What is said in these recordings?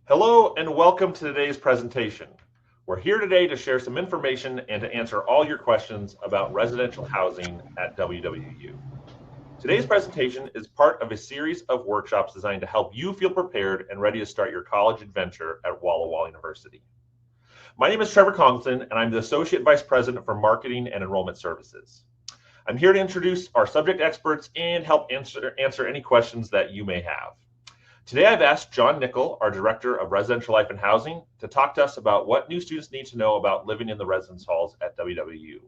Hello and welcome to today's presentation. We're here today to share some information and to answer all your questions about residential housing at WWU. Today's presentation is part of a series of workshops designed to help you feel prepared and ready to start your college adventure at WallaWallaU University. My name is Trevor Conklin and I'm the Associate Vice President for Marketing and Enrollment Services. I'm here to introduce our subject experts and help answer any questions that you may have. Today, I've asked John Nickel, our Director of Residential Life and Housing, to talk to us about what new students need to know about living in the residence halls at WWU.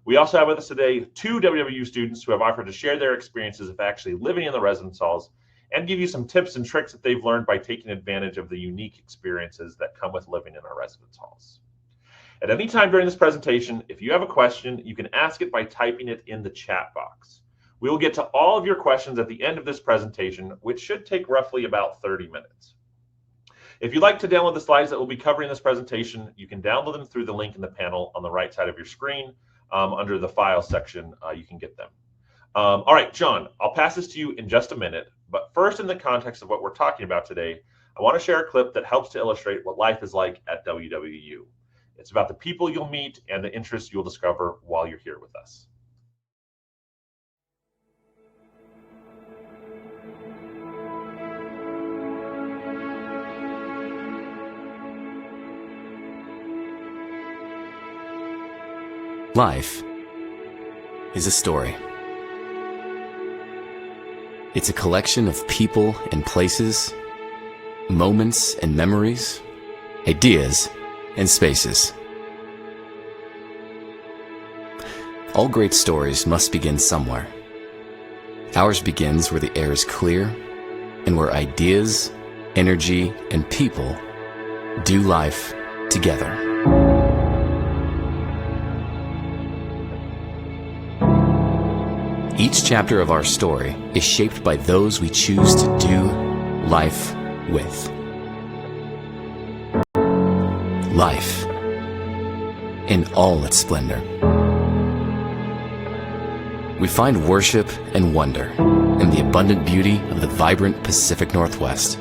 We also have with us today two WWU students who have offered to share their experiences of actually living in the residence halls and give you some tips and tricks that they've learned by taking advantage of the unique experiences that come with living in our residence halls. At any time during this presentation, if you have a question, you can ask it by typing it in the chat box. We will get to all of your questions at the end of this presentation, which should take roughly about 30 minutes. If you'd like to download the slides that we'll be covering in this presentation, you can download them through the link in the panel on the right side of your screen. Under the file section, you can get them. All right, John, I'll pass this to you in just a minute. But first, in the context of what we're talking about today, I want to share a clip that helps to illustrate what life is like at WWU. It's about the people you'll meet and the interests you'll discover while you're here with us. Life is a story. It's a collection of people and places, moments and memories, ideas and spaces. All great stories must begin somewhere. Ours begins where the air is clear and where ideas, energy, and people do life together. Each chapter of our story is shaped by those we choose to do life with. Life in all its splendor. We find worship and wonder in the abundant beauty of the vibrant Pacific Northwest.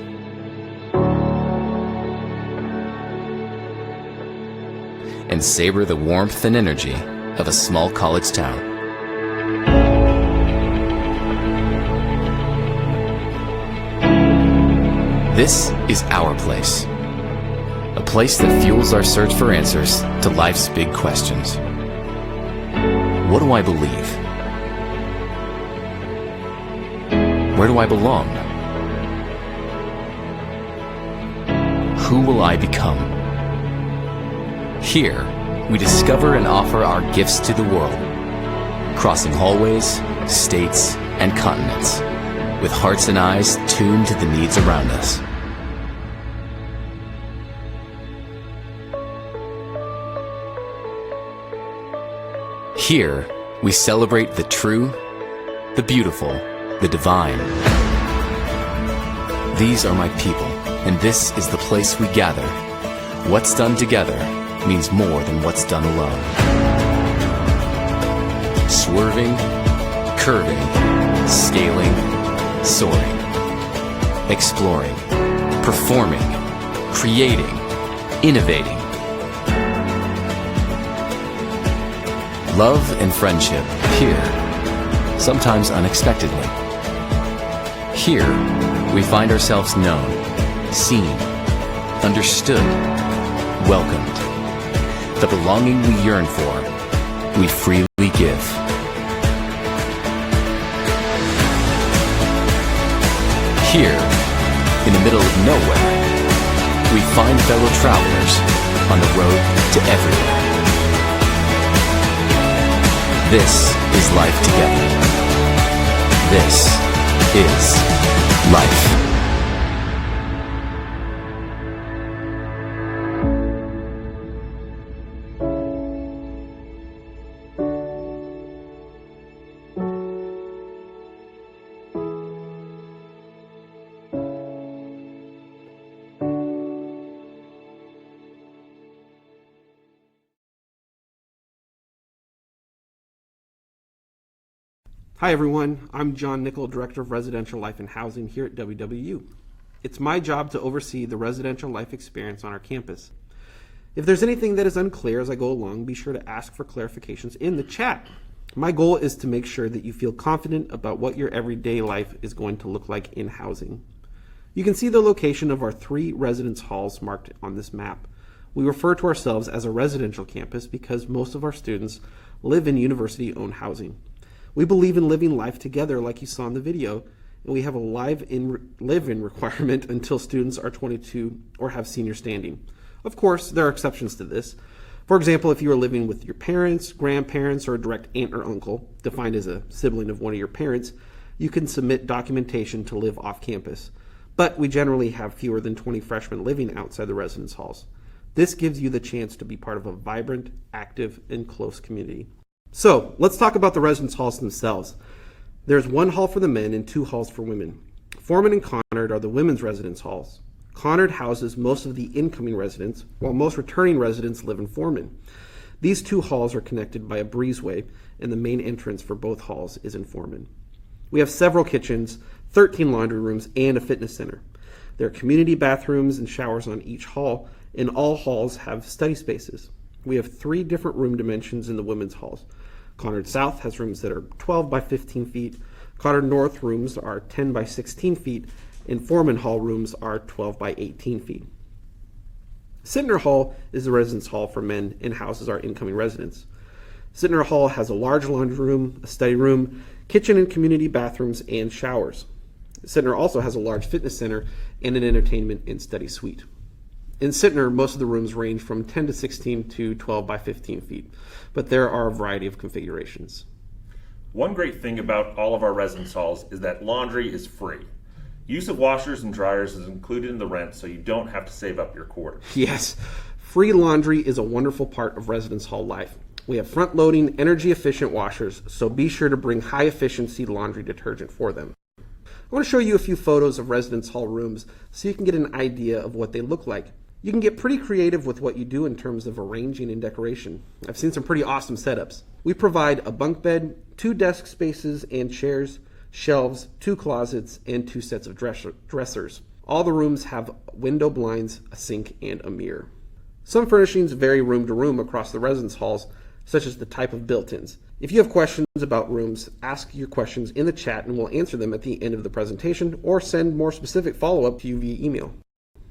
And savor the warmth and energy of a small college town. This is our place, a place that fuels our search for answers to life's big questions. What do I believe? Where do I belong? Who will I become? Here, we discover and offer our gifts to the world, crossing hallways, states, and continents, with hearts and eyes tuned to the needs around us. Here, we celebrate the true, the beautiful, the divine. These are my people, and this is the place we gather. What's done together means more than what's done alone. Swerving, curving, scaling, soaring, exploring, performing, creating, innovating. Love and friendship here, sometimes unexpectedly. Here, we find ourselves known, seen, understood, welcomed. The belonging we yearn for, we freely give. Here, in the middle of nowhere, we find fellow travelers on the road to everywhere. This is life together. This is life. Hi everyone, I'm John Nickel, Director of Residential Life and Housing here at WWU. It's my job to oversee the residential life experience on our campus. If there's anything that is unclear as I go along, be sure to ask for clarifications in the chat. My goal is to make sure that you feel confident about what your everyday life is going to look like in housing. You can see the location of our 3 residence halls marked on this map. We refer to ourselves as a residential campus because most of our students live in university-owned housing. We believe in living life together like you saw in the video, and we have a live-in requirement until students are 22 or have senior standing. Of course, there are exceptions to this. For example, if you are living with your parents, grandparents, or a direct aunt or uncle, defined as a sibling of one of your parents, you can submit documentation to live off campus. But we generally have fewer than 20 freshmen living outside the residence halls. This gives you the chance to be part of a vibrant, active, and close community. So, let's talk about the residence halls themselves. There's 1 hall for the men and 2 halls for women. Foreman and Conard are the women's residence halls. Conard houses most of the incoming residents, while most returning residents live in Foreman. These 2 halls are connected by a breezeway, and the main entrance for both halls is in Foreman. We have several kitchens, 13 laundry rooms, and a fitness center. There are community bathrooms and showers on each hall, and all halls have study spaces. We have 3 different room dimensions in the women's halls. Conard South has rooms that are 12 by 15 feet, Conard North rooms are 10 by 16 feet, and Foreman Hall rooms are 12 by 18 feet. Sittner Hall is the residence hall for men and houses our incoming residents. Sittner Hall has a large laundry room, a study room, kitchen and community bathrooms, and showers. Sittner also has a large fitness center and an entertainment and study suite. In Sittner, most of the rooms range from 10 to 16 to 12 by 15 feet, but there are a variety of configurations. One great thing about all of our residence halls is that laundry is free. Use of washers and dryers is included in the rent, so you don't have to save up your quarters. Yes, free laundry is a wonderful part of residence hall life. We have front-loading, energy-efficient washers, so be sure to bring high-efficiency laundry detergent for them. I want to show you a few photos of residence hall rooms so you can get an idea of what they look like. You can get pretty creative with what you do in terms of arranging and decoration. I've seen some pretty awesome setups. We provide a bunk bed, 2 desk spaces and chairs, shelves, 2 closets, and 2 sets of dressers. All the rooms have window blinds, a sink, and a mirror. Some furnishings vary room to room across the residence halls, such as the type of built-ins. If you have questions about rooms, ask your questions in the chat and we'll answer them at the end of the presentation or send more specific follow-up to you via email.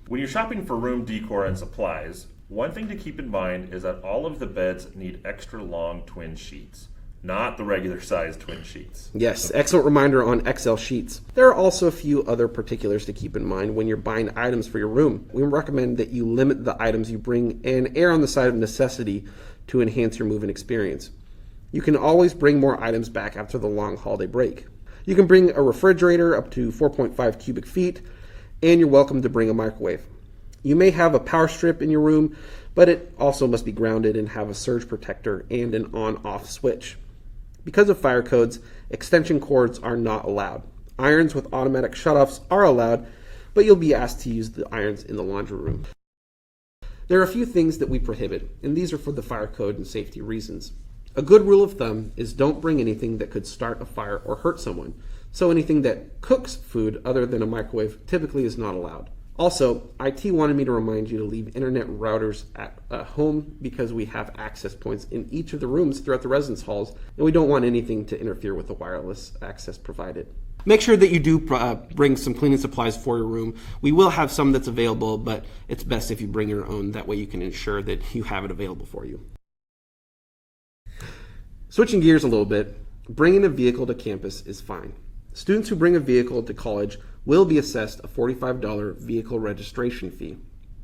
When you're shopping for room decor and supplies, one thing to keep in mind is that all of the beds need extra long twin sheets. Not the regular size twin sheets. Yes, excellent reminder on XL sheets. There are also a few other particulars to keep in mind when you're buying items for your room. We recommend that you limit the items you bring and err on the side of necessity to enhance your move-in experience. You can always bring more items back after the long holiday break. You can bring a refrigerator up to 4.5 cubic feet, and you're welcome to bring a microwave. You may have a power strip in your room, but it also must be grounded and have a surge protector and an on-off switch. Because of fire codes, extension cords are not allowed. Irons with automatic shutoffs are allowed, but you'll be asked to use the irons in the laundry room. There are a few things that we prohibit, and these are for the fire code and safety reasons. A good rule of thumb is don't bring anything that could start a fire or hurt someone. So anything that cooks food other than a microwave typically is not allowed. Also, IT wanted me to remind you to leave internet routers at home because we have access points in each of the rooms throughout the residence halls, and we don't want anything to interfere with the wireless access provided. Make sure that you do bring some cleaning supplies for your room. We will have some that's available, but it's best if you bring your own. That way you can ensure that you have it available for you. Switching gears a little bit, bringing a vehicle to campus is fine. Students who bring a vehicle to college will be assessed a $45 vehicle registration fee.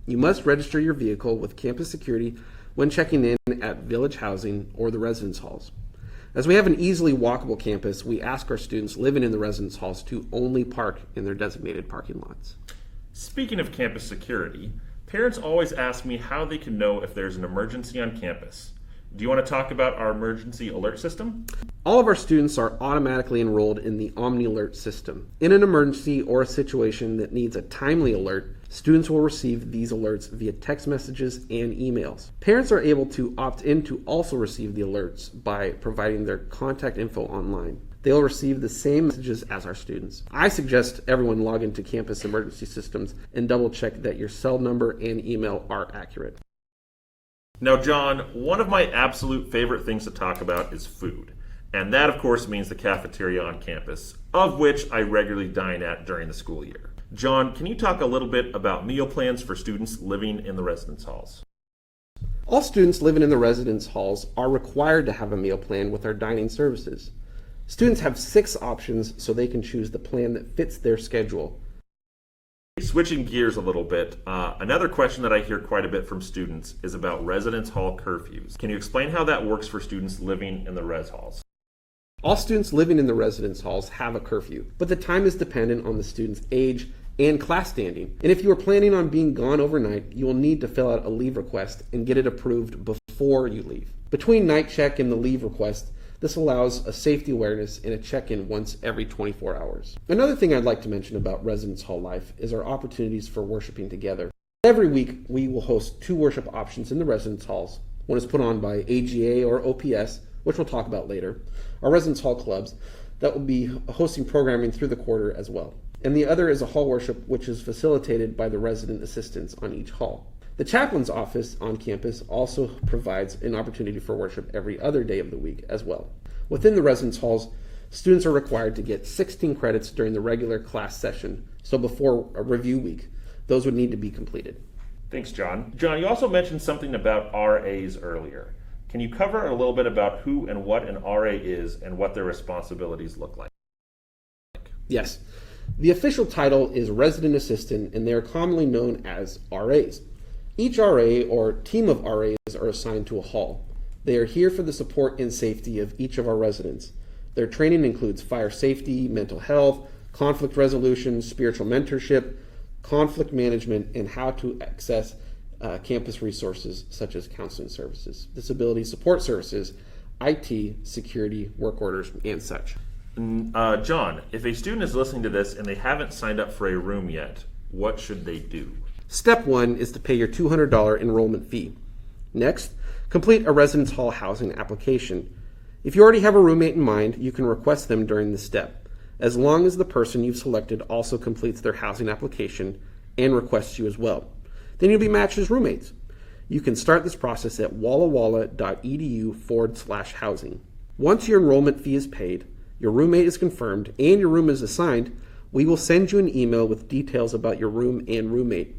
You must register your vehicle with campus security when checking in at Village Housing or the residence halls. As we have an easily walkable campus, we ask our students living in the residence halls to only park in their designated parking lots. Speaking of campus security, parents always ask me how they can know if there's an emergency on campus. Do you want to talk about our emergency alert system? All of our students are automatically enrolled in the OmniAlert system. In an emergency or a situation that needs a timely alert, students will receive these alerts via text messages and emails. Parents are able to opt in to also receive the alerts by providing their contact info online. They'll receive the same messages as our students. I suggest everyone log into campus emergency systems and double check that your cell number and email are accurate. Now, John, one of my absolute favorite things to talk about is food. And that, of course, means the cafeteria on campus, of which I regularly dine at during the school year. John, can you talk a little bit about meal plans for students living in the residence halls? All students living in the residence halls are required to have a meal plan with our dining services. Students have 6 options so they can choose the plan that fits their schedule. Switching gears a little bit, another question that I hear quite a bit from students is about residence hall curfews. Can you explain how that works for students living in the res halls? All students living in the residence halls have a curfew, but the time is dependent on the student's age and class standing. And if you are planning on being gone overnight, you will need to fill out a leave request and get it approved before you leave. Between night check and the leave request, this allows a safety awareness and a check-in once every 24 hours. Another thing I'd like to mention about residence hall life is our opportunities for worshiping together. Every week, we will host 2 worship options in the residence halls. One is put on by AGA or OPS, which we'll talk about later, our residence hall clubs that will be hosting programming through the quarter as well. And the other is a hall worship, which is facilitated by the resident assistants on each hall. The chaplain's office on campus also provides an opportunity for worship every other day of the week as well. Within the residence halls, students are required to get 16 credits during the regular class session, so before a review week, those would need to be completed. Thanks, John. John, you also mentioned something about RAs earlier. Can you cover a little bit about who and what an RA is and what their responsibilities look like? Yes. The official title is resident assistant, and they are commonly known as RAs. Each RA or team of RAs are assigned to a hall. They are here for the support and safety of each of our residents. Their training includes fire safety, mental health, conflict resolution, spiritual mentorship, conflict management, and how to access campus resources such as counseling services, disability support services, IT, security, work orders, and such. John, if a student is listening to this and they haven't signed up for a room yet, what should they do? Step 1 is to pay your $200 enrollment fee. Next, complete a residence hall housing application. If you already have a roommate in mind, you can request them during this step, as long as the person you've selected also completes their housing application and requests you as well. Then you'll be matched as roommates. You can start this process at wallawalla.edu/housing. Once your enrollment fee is paid, your roommate is confirmed, and your room is assigned, we will send you an email with details about your room and roommate.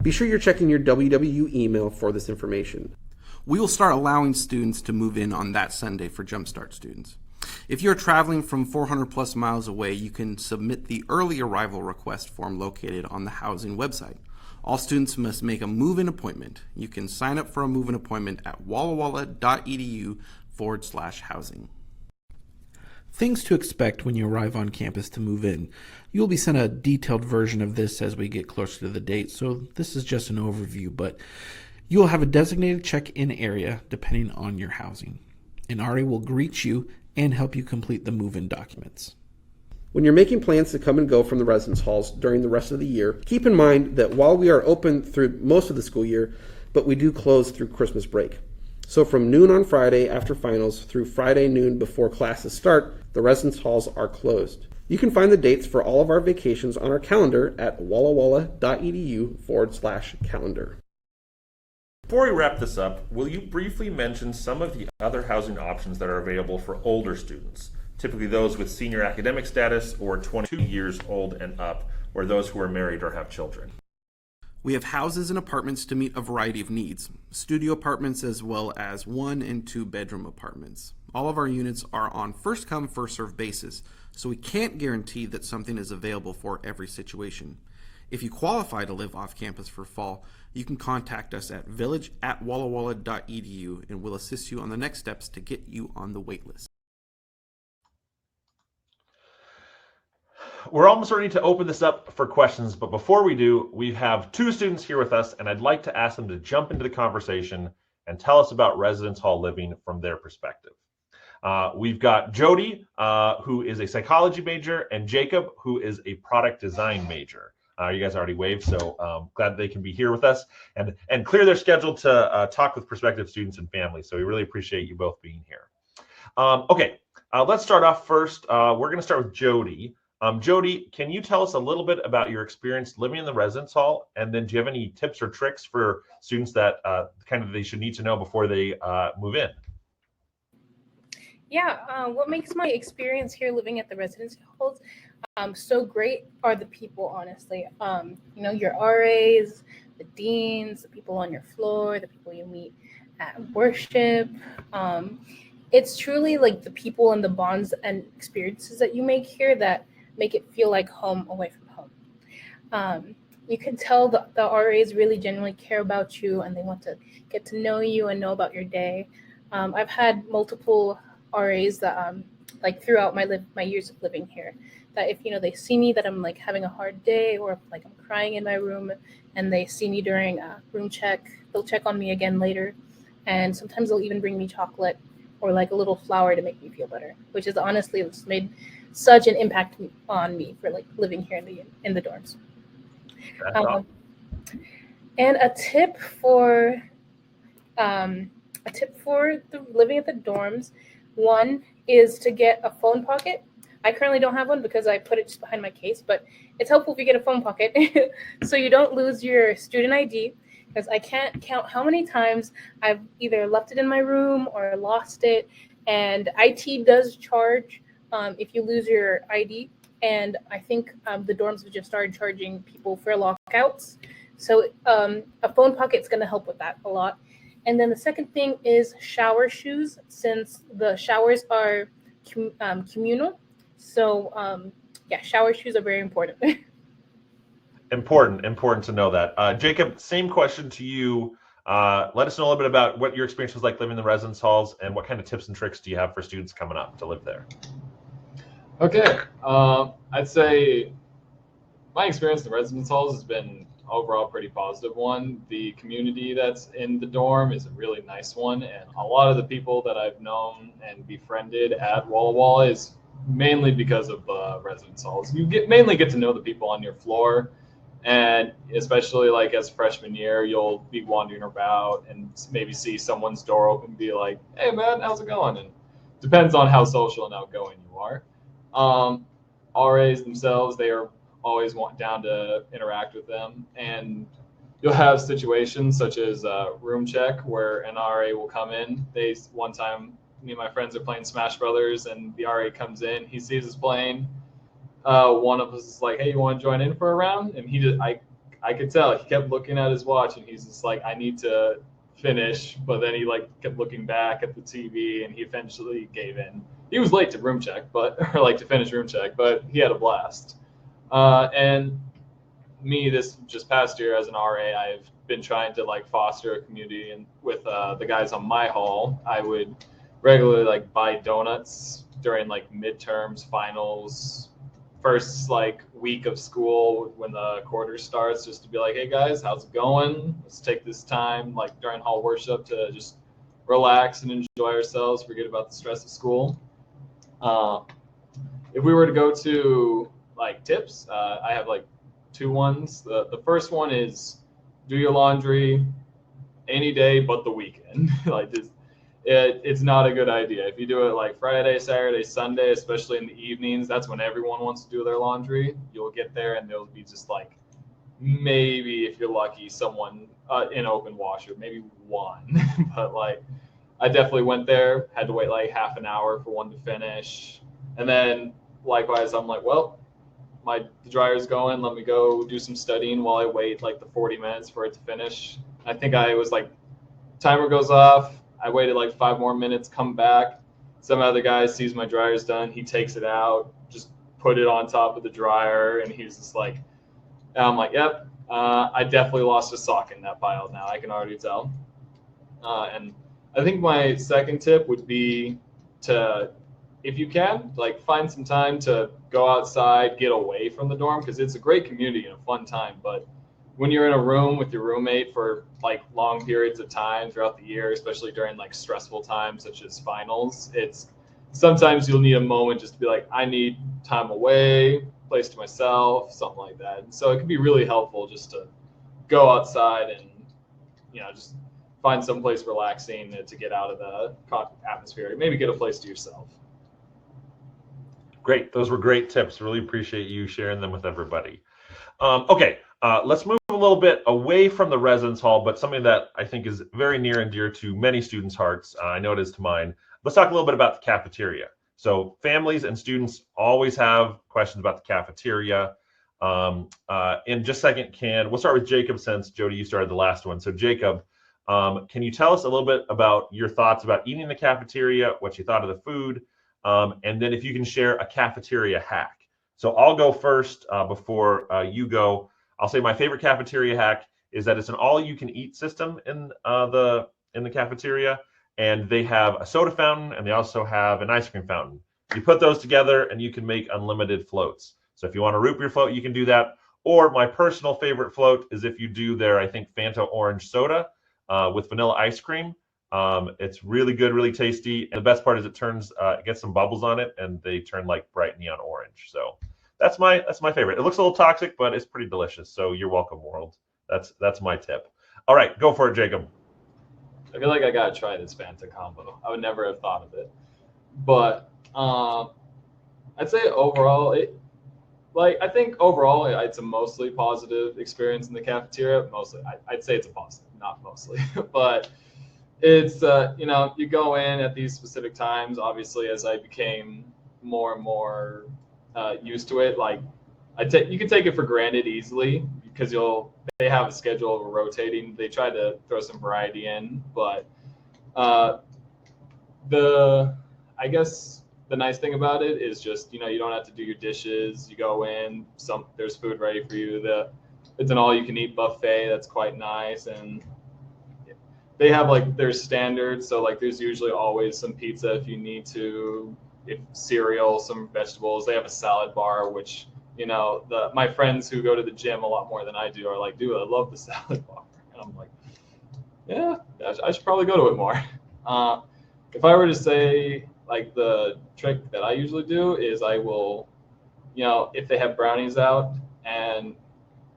Be sure you're checking your WWU email for this information. We will start allowing students to move in on that Sunday for Jumpstart students. If you're traveling from 400 plus miles away, you can submit the early arrival request form located on the housing website. All students must make a move-in appointment. You can sign up for a move-in appointment at wallawalla.edu/housing. Things to expect when you arrive on campus to move in. You'll be sent a detailed version of this as we get closer to the date, so this is just an overview, but you'll have a designated check-in area depending on your housing. An RA will greet you and help you complete the move-in documents. When you're making plans to come and go from the residence halls during the rest of the year, keep in mind that while we are open through most of the school year, but we do close through Christmas break. So from noon on Friday after finals through Friday noon before classes start, the residence halls are closed. You can find the dates for all of our vacations on our calendar at wallawalla.edu/calendar. Before we wrap this up, will you briefly mention some of the other housing options that are available for older students, typically those with senior academic status or 22 years old and up, or those who are married or have children? We have houses and apartments to meet a variety of needs, studio apartments as well as 1 and 2 bedroom apartments. All of our units are on first come, first served basis, so we can't guarantee that something is available for every situation. If you qualify to live off campus for fall, you can contact us at village@wallawalla.edu and we'll assist you on the next steps to get you on the wait list. We're almost ready to open this up for questions, but before we do, we have 2 students here with us, and I'd like to ask them to jump into the conversation and tell us about residence hall living from their perspective. We've got Jody, who is a psychology major, and Jacob, who is a product design major. You guys already waved, so glad they can be here with us and clear their schedule to talk with prospective students and families. So we really appreciate you both being here. Okay, Let's start off first. We're going to start with Jody. Jody, can you tell us a little bit about your experience living in the residence hall? And then do you have any tips or tricks for students that they should need to know before they move in? Yeah, what makes my experience here living at the residency halls so great are the people, honestly. Your RAs, the deans, the people on your floor, the people you meet at worship. It's truly like the people and the bonds and experiences that you make here that make it feel like home away from home. You can tell the RAs really genuinely care about you and they want to get to know you and know about your day. I've had multiple RAs that like throughout my years of living here, that if they see me that I'm like having a hard day or if, like I'm crying in my room and they see me during a room check, they'll check on me again later, and sometimes they'll even bring me chocolate or like a little flower to make me feel better, which is honestly it's made such an impact on me for like living here in the dorms. Awesome. And a tip for the living at the dorms, one is to get a phone pocket. I currently don't have one because I put it just behind my case, but it's helpful if you get a phone pocket so you don't lose your student ID, because I can't count how many times I've either left it in my room or lost it. And IT does charge if you lose your ID. And I think the dorms have just started charging people for lockouts. So a phone pocket's going to help with that a lot. And then the second thing is shower shoes, since the showers are communal. So shower shoes are very important. Important to know that. Jacob, same question to you. Let us know a little bit about what your experience was like living in the residence halls and what kind of tips and tricks do you have for students coming up to live there? Okay, I'd say my experience in the residence halls has been overall pretty positive one. The community that's in the dorm is a really nice one, and a lot of the people that I've known and befriended at WallaWallaU is mainly because of the residence halls. You mainly get to know the people on your floor, and especially like as freshman year, you'll be wandering about and maybe see someone's door open and be like, "Hey man, how's it going?" And depends on how social and outgoing you are. RAs themselves, they are always down to interact with them, and you'll have situations such as room check where an RA will come in. One time, me and my friends are playing Smash Brothers, and the RA comes in. He sees us playing. One of us is like, "Hey, you want to join in for a round?" And I could tell he kept looking at his watch, and he's just like, "I need to finish." But then he like kept looking back at the TV, and he eventually gave in. He was late to room check, or like to finish room check, but he had a blast. And me, this just past year as an RA, I've been trying to like foster a community, and with the guys on my hall, I would regularly like buy donuts during like midterms, finals, first like week of school when the quarter starts, just to be like, "Hey guys, how's it going? Let's take this time like during hall worship to just relax and enjoy ourselves, forget about the stress of school." If we were to go to like tips, I have like two ones. The first one is do your laundry any day but the weekend. Like it's not a good idea. If you do it like Friday, Saturday, Sunday, especially in the evenings, that's when everyone wants to do their laundry. You'll get there and there'll be just like maybe, if you're lucky, someone in open washer, maybe one. But like I definitely went there, had to wait like half an hour for one to finish, and then likewise I'm like, well, the dryer's going, let me go do some studying while I wait like the 40 minutes for it to finish. I think I was like, timer goes off, I waited like 5 more minutes, come back, some other guy sees my dryer's done, he takes it out, just put it on top of the dryer, and he's just like, and I'm like, yep, I definitely lost a sock in that pile now, I can already tell. And I think my second tip would be to, if you can, like find some time to go outside, get away from the dorm, because it's a great community and a fun time. But when you're in a room with your roommate for like long periods of time throughout the year, especially during like stressful times such as finals, it's sometimes you'll need a moment just to be like, I need time away, place to myself, something like that. And so it can be really helpful just to go outside and just find someplace relaxing to get out of the atmosphere. Maybe get a place to yourself. Great. Those were great tips. Really appreciate you sharing them with everybody. Okay, let's move a little bit away from the residence hall, but something that I think is very near and dear to many students' hearts. I know it is to mine. Let's talk a little bit about the cafeteria. So families and students always have questions about the cafeteria. In just a second, we'll start with Jacob since Jody, you started the last one. So Jacob, can you tell us a little bit about your thoughts about eating in the cafeteria, what you thought of the food, and then if you can share a cafeteria hack. So I'll go first before you go. I'll say my favorite cafeteria hack is that it's an all-you-can-eat system in the cafeteria, and they have a soda fountain and they also have an ice cream fountain. You put those together and you can make unlimited floats. So if you want a root beer float, you can do that. Or my personal favorite float is if you do their, I think, Fanta orange soda with vanilla ice cream. It's really good, really tasty. And the best part is it gets some bubbles on it and they turn like bright neon orange. So that's my favorite. It looks a little toxic, but it's pretty delicious. So you're welcome, world. That's my tip. All right, go for it, Jacob. I feel like I gotta try this Fanta combo. I would never have thought of it, but I'd say overall, it's a mostly positive experience in the cafeteria. Mostly, I'd say it's a positive, not mostly, but it's you go in at these specific times. Obviously, as I became more and more used to it, like you can take it for granted easily because they have a schedule of rotating. They try to throw some variety in, but I guess the nice thing about it is just you don't have to do your dishes. You go in, there's food ready for you. It's an all-you-can-eat buffet that's quite nice, and they have like their standards. So like there's usually always some pizza if you need to, if cereal, some vegetables. They have a salad bar, which my friends who go to the gym a lot more than I do are like, dude, I love the salad bar. And I'm like, yeah, I should probably go to it more. If I were to say, like, the trick that I usually do is I will, if they have brownies out, and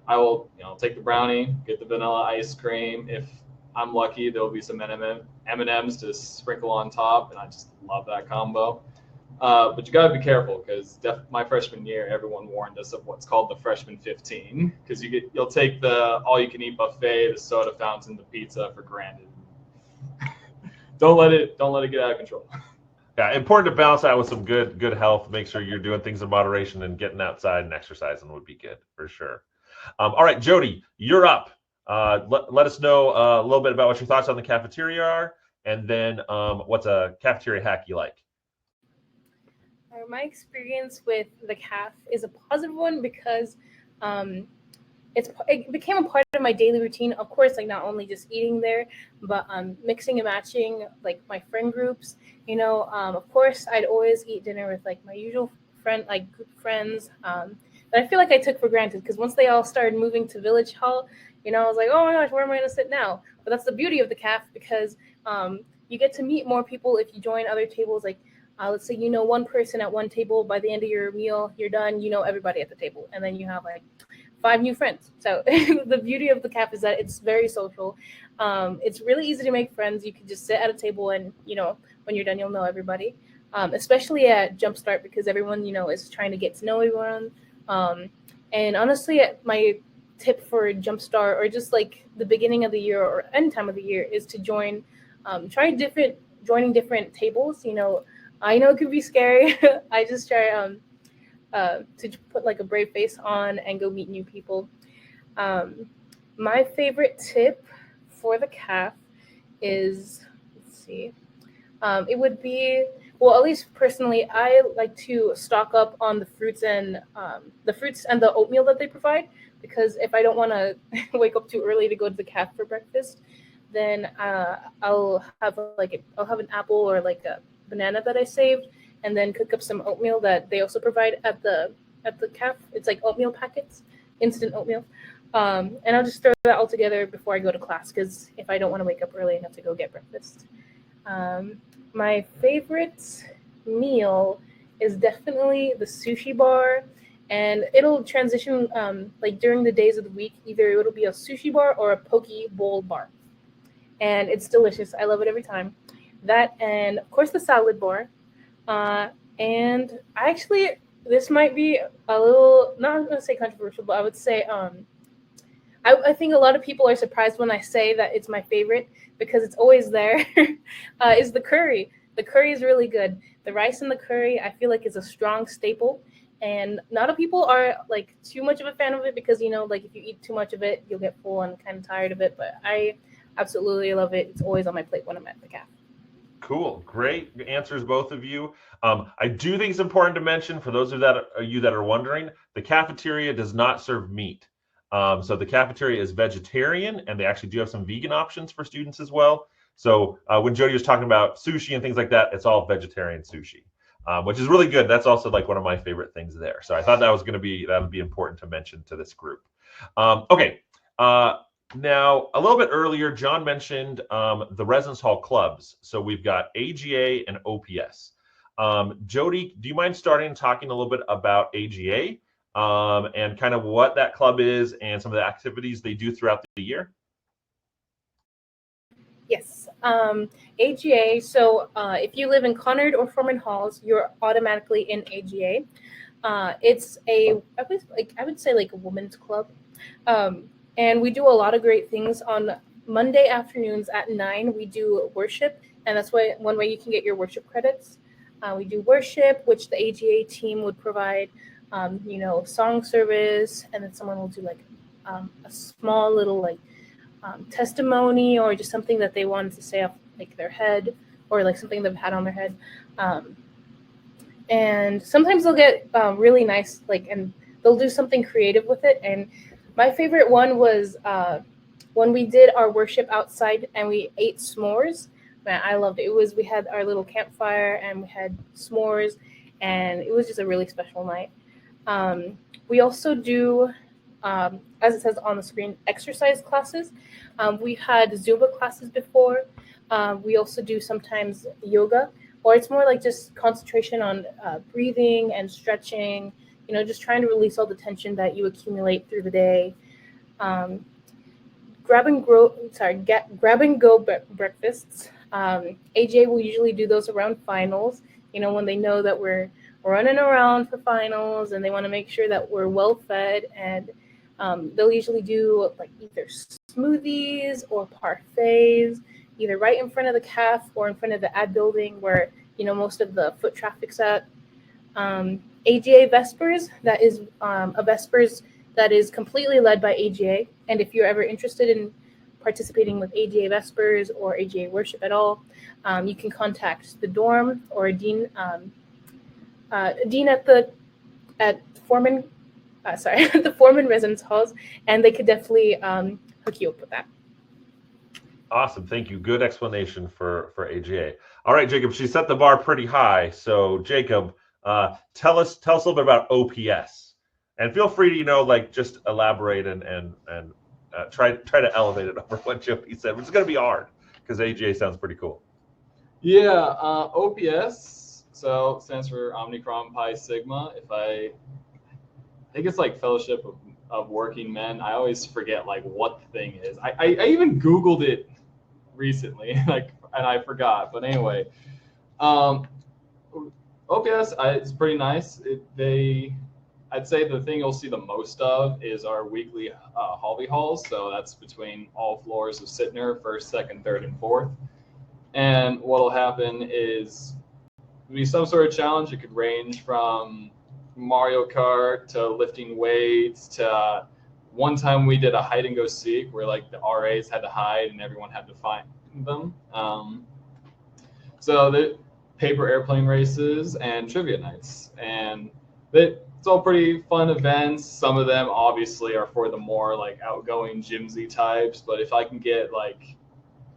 I will, take the brownie, get the vanilla ice cream. If I'm lucky, there'll be some M&Ms to sprinkle on top, and I just love that combo. But you got to be careful because my freshman year, everyone warned us of what's called the freshman 15 because you'll take the all-you-can-eat buffet, the soda fountain, the pizza for granted. Don't let it get out of control. Yeah, important to balance out with some good health. Make sure you're doing things in moderation and getting outside and exercising would be good for sure. All right, Jody, you're up. Let us know a little bit about what your thoughts on the cafeteria are, and then what's a cafeteria hack you like. My experience with the caf is a positive one because it became a part of my daily routine. Of course, like not only just eating there, but mixing and matching like my friend groups. Of course, I'd always eat dinner with like my usual group of friends. That I feel like I took for granted because once they all started moving to Village Hall, I was like, oh my gosh, where am I going to sit now? But that's the beauty of the caf because you get to meet more people if you join other tables. Like let's say one person at one table. By the end of your meal, you're done. You know everybody at the table, and then you have like 5 new friends. So the beauty of the caf is that it's very social. It's really easy to make friends. You can just sit at a table, and when you're done, you'll know everybody. Especially at Jumpstart because everyone is trying to get to know everyone. And honestly, my tip for Jumpstart or just like the beginning of the year or any time of the year is to joining different tables. I know it could be scary. I just try to put like a brave face on and go meet new people. My favorite tip for the caf is, it would be, well, at least personally, I like to stock up on the fruits and the oatmeal that they provide because if I don't want to wake up too early to go to the caf for breakfast, then I'll have an apple or like a banana that I saved, and then cook up some oatmeal that they also provide at the caf. It's like oatmeal packets, instant oatmeal, and I'll just throw that all together before I go to class because if I don't want to wake up early enough to go get breakfast. My favorite meal is definitely the sushi bar, and it'll transition like during the days of the week. Either it'll be a sushi bar or a poke bowl bar, and it's delicious. I love it every time. That and of course the salad bar. And this might be a little, not going to say controversial, but I would say I think a lot of people are surprised when I say that it's my favorite because it's always there. Is the curry. The curry is really good. The rice and the curry, I feel like, is a strong staple. And not a people are like too much of a fan of it because, like if you eat too much of it, you'll get full and kind of tired of it. But I absolutely love it. It's always on my plate when I'm at the cafe. Cool. Great answers, both of you. I do think it's important to mention, for those of you that are wondering, the cafeteria does not serve meat. So the cafeteria is vegetarian, and they actually do have some vegan options for students as well. So when Jody was talking about sushi and things like that, it's all vegetarian sushi, which is really good. That's also like one of my favorite things there. So I thought that would be important to mention to this group. Okay. Now, a little bit earlier, John mentioned the residence hall clubs. So we've got AGA and OPS. Jody, do you mind talking a little bit about AGA and kind of what that club is and some of the activities they do throughout the year? Yes. AGA. So if you live in Conard or Foreman Halls, you're automatically in AGA. It's I would say like a women's club. And we do a lot of great things. On Monday afternoons at 9, we do worship, and that's one way you can get your worship credits. We do worship, which the AGA team would provide, song service, and then someone will do like a small little like testimony or just something that they wanted to say off like their head or like something they've had on their head. And sometimes they'll get really nice, and they'll do something creative with it. And my favorite one was when we did our worship outside and we ate s'mores. Man, I loved it. We had our little campfire and we had s'mores, and it was just a really special night. We also do, as it says on the screen, exercise classes. We had Zumba classes before. We also do sometimes yoga, or it's more like just concentration on breathing and stretching, just trying to release all the tension that you accumulate through the day. Grab and go breakfasts. AJ will usually do those around finals, when they know that we're running around for finals and they want to make sure that we're well fed. And they'll usually do like either smoothies or parfaits, either right in front of the caf or in front of the ad building where, most of the foot traffic's at. AGA Vespers, that is a Vespers that is completely led by AGA. And if you're ever interested in participating with AGA Vespers or AGA Worship at all, you can contact the dorm or a dean at Foreman, the Foreman Residence Halls, and they could definitely hook you up with that. Awesome. Thank you. Good explanation for AGA. All right, Jacob, she set the bar pretty high. So Jacob, tell us a little bit about OPS, and feel free to just elaborate and try to elevate it over what Jody said, which is going to be hard because AGA sounds pretty cool. Yeah, OPS stands for Omicron Pi Sigma. I think it's like Fellowship of Working Men. I always forget what the thing is. I even Googled it recently, and I forgot. But anyway, OPS it's pretty nice. I'd say the thing you'll see the most of is our weekly hobby halls. So that's between all floors of Sittner, first, second, third, and fourth. And what'll happen is it'll be some sort of challenge. It could range from Mario Kart to lifting weights to one time we did a hide and go seek where the RAs had to hide and everyone had to find them. So the paper airplane races and trivia nights, and it's all pretty fun events. Some of them obviously are for the more outgoing gymsy types, but if I can get like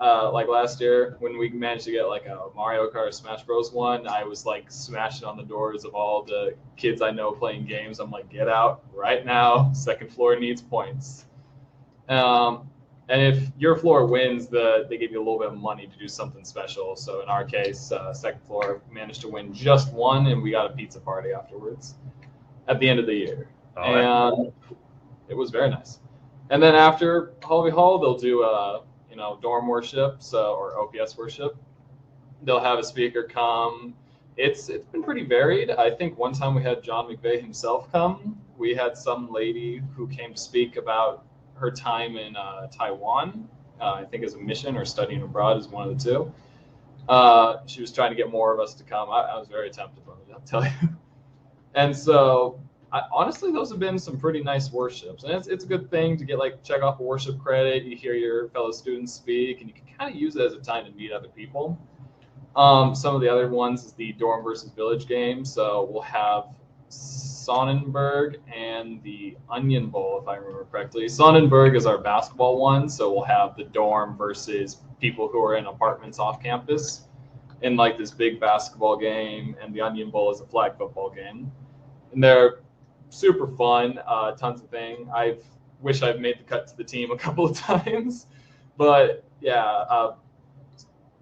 last year when we managed to get a Mario Kart Smash Bros. One, I was smashing on the doors of all the kids I know playing games. I'm like, get out right now. Second floor needs points. And if your floor wins, they give you a little bit of money to do something special. So in our case, second floor managed to win just one, and we got a pizza party afterwards at the end of the year. And it was very nice. And then after Hobby Hall, they'll do dorm worship, or OPS worship. They'll have a speaker come, It's been pretty varied. I think one time we had John McVeigh himself come. We had some lady who came to speak about her time in Taiwan, I think as a mission or studying abroad is one of the two. She was trying to get more of us to come. I was very tempted, I'll tell you. And so, honestly, those have been some pretty nice worships, and it's a good thing to get check off a worship credit. You hear your fellow students speak, and you can kind of use it as a time to meet other people. Some of the other ones is the dorm versus village game. So we'll have Sonnenberg and the Onion Bowl, if I remember correctly. Sonnenberg is our basketball one, so we'll have the dorm versus people who are in apartments off campus in this big basketball game, and the Onion Bowl is a flag football game. And they're super fun, tons of things. I wish I've made the cut to the team a couple of times, but yeah.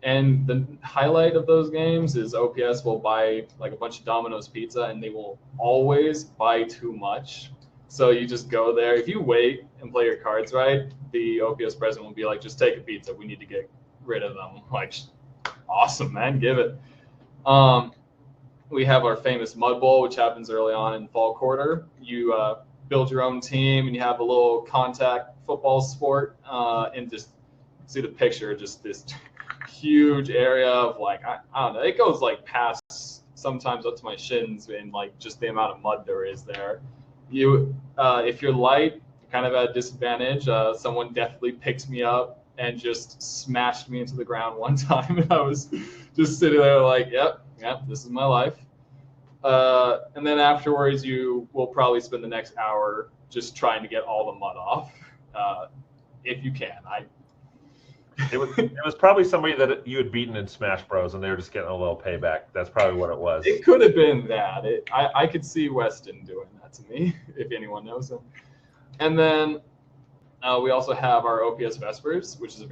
And the highlight of those games is OPS will buy a bunch of Domino's pizza, and they will always buy too much. So you just go there. If you wait and play your cards right, the OPS president will be like, just take a pizza. We need to get rid of them. Awesome, man. Give it. We have our famous Mud Bowl, which happens early on in fall quarter. You build your own team, and you have a little contact football sport, and just see the picture, just this huge area of I don't know, it goes past sometimes up to my shins in just the amount of mud there is there. You if you're light, you're kind of at a disadvantage. Someone definitely picked me up and just smashed me into the ground one time, and I was just sitting there yep, this is my life. And then afterwards you will probably spend the next hour just trying to get all the mud off, if you can. It was probably somebody that you had beaten in Smash Bros. And they were just getting a little payback. That's probably what it was. It could have been that. I could see Weston doing that to me, if anyone knows him. And then we also have our OPS Vespers, which is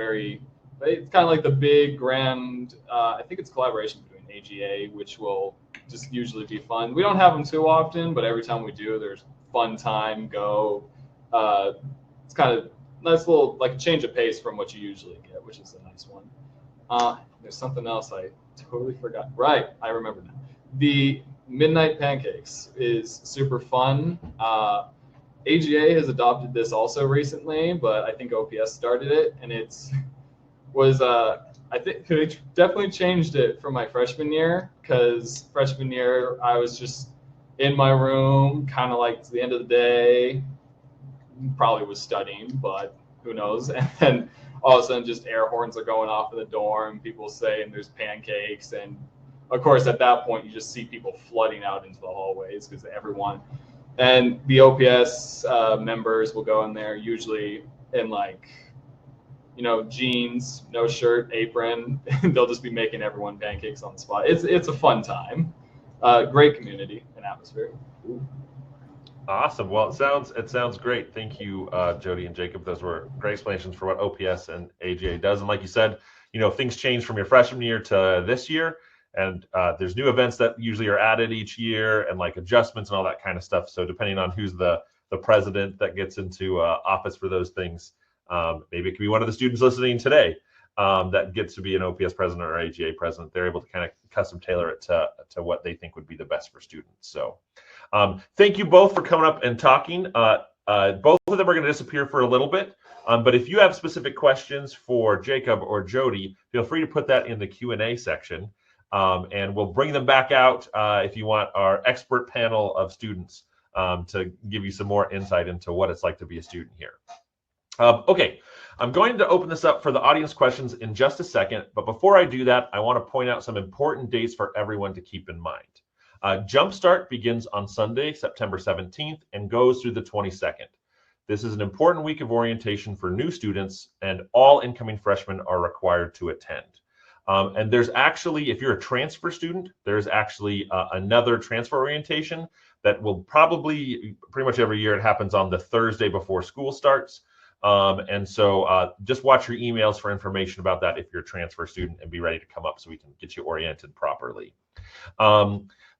it's kind of the big grand, I think it's a collaboration between AGA, which will just usually be fun. We don't have them too often, but every time we do, there's fun time, go. It's kind of nice little a change of pace from what you usually get, which is a nice one. There's something else I totally forgot. Right, I remember now. The Midnight Pancakes is super fun. AGA has adopted this also recently, but I think OPS started it, and I think they definitely changed it from my freshman year, because freshman year I was just in my room, kind of to the end of the day. Probably was studying, but who knows? And then all of a sudden just air horns are going off in the dorm, people saying there's pancakes, and of course at that point you just see people flooding out into the hallways because everyone, and the OPS members will go in there usually in jeans, no shirt, apron, and they'll just be making everyone pancakes on the spot. It's a fun time. Great community and atmosphere. Ooh. Awesome. Well, it sounds great. Thank you, Jody and Jacob. Those were great explanations for what OPS and AGA does. And like you said, things change from your freshman year to this year, and there's new events that usually are added each year, and adjustments and all that kind of stuff. So depending on who's the president that gets into office for those things, maybe it could be one of the students listening today that gets to be an OPS president or AGA president. They're able to kind of custom tailor it to what they think would be the best for students. So thank you both for coming up and talking. Both of them are going to disappear for a little bit, but if you have specific questions for Jacob or Jody, feel free to put that in the Q&A section, and we'll bring them back out if you want our expert panel of students to give you some more insight into what it's like to be a student here. Okay, I'm going to open this up for the audience questions in just a second, but before I do that, I want to point out some important dates for everyone to keep in mind. Jumpstart begins on Sunday, September 17th, and goes through the 22nd. This is an important week of orientation for new students, and all incoming freshmen are required to attend. And there's actually, if you're a transfer student, there's actually another transfer orientation that will probably, pretty much every year, it happens on the Thursday before school starts. And so just watch your emails for information about that if you're a transfer student, and be ready to come up so we can get you oriented properly.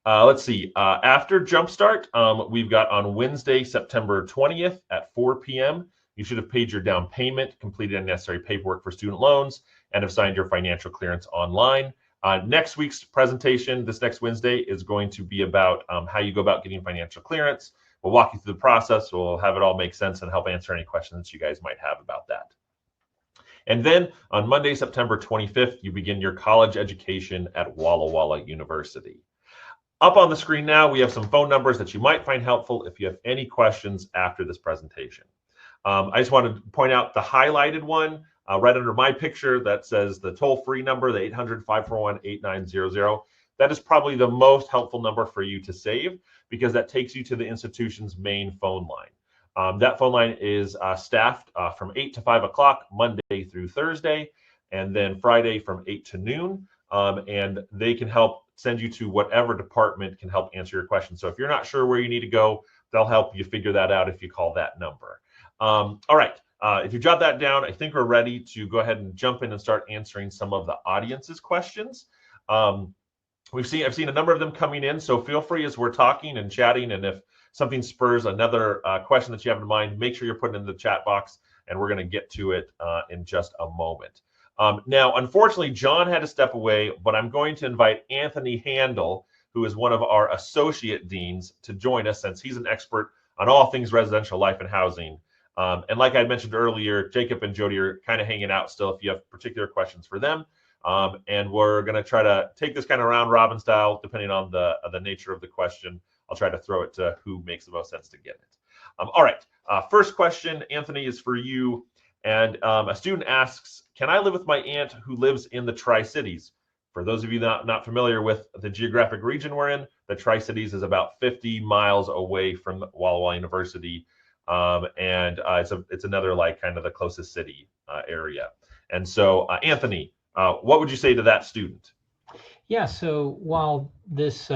Let's see. After Jumpstart, we've got on Wednesday, September 20th at 4 p.m. You should have paid your down payment, completed any necessary paperwork for student loans, and have signed your financial clearance online. Next week's presentation, this next Wednesday, is going to be about how you go about getting financial clearance. We'll walk you through the process. We'll have it all make sense and help answer any questions you guys might have about that. And then on Monday, September 25th, you begin your college education at Walla Walla University. Up on the screen now, we have some phone numbers that you might find helpful if you have any questions after this presentation. I just wanted to point out the highlighted one right under my picture that says the toll-free number, the 800-541-8900. That is probably the most helpful number for you to save because that takes you to the institution's main phone line. That phone line is staffed from 8 to 5 o'clock, Monday through Thursday, and then Friday from 8 to noon. And they can help send you to whatever department can help answer your questions. So if you're not sure where you need to go, they'll help you figure that out if you call that number. All right. If you jot that down, I think we're ready to go ahead and jump in and start answering some of the audience's questions. I've seen a number of them coming in, so feel free as we're talking and chatting, and if something spurs another question that you have in mind, make sure you're putting it in the chat box, and we're going to get to it in just a moment. Now, unfortunately, John had to step away, but I'm going to invite Anthony Handel, who is one of our associate deans, to join us since he's an expert on all things residential life and housing. And like I mentioned earlier, Jacob and Jody are kind of hanging out still if you have particular questions for them. And we're going to try to take this kind of round robin style, depending on the nature of the question. I'll try to throw it to who makes the most sense to get it. All right. First question, Anthony, is for you. And a student asks, can I live with my aunt who lives in the Tri-Cities? For those of you not familiar with the geographic region we're in, the Tri-Cities is about 50 miles away from Walla Walla University. And it's another like kind of the closest city area. And so, Anthony, what would you say to that student? Yeah, so while this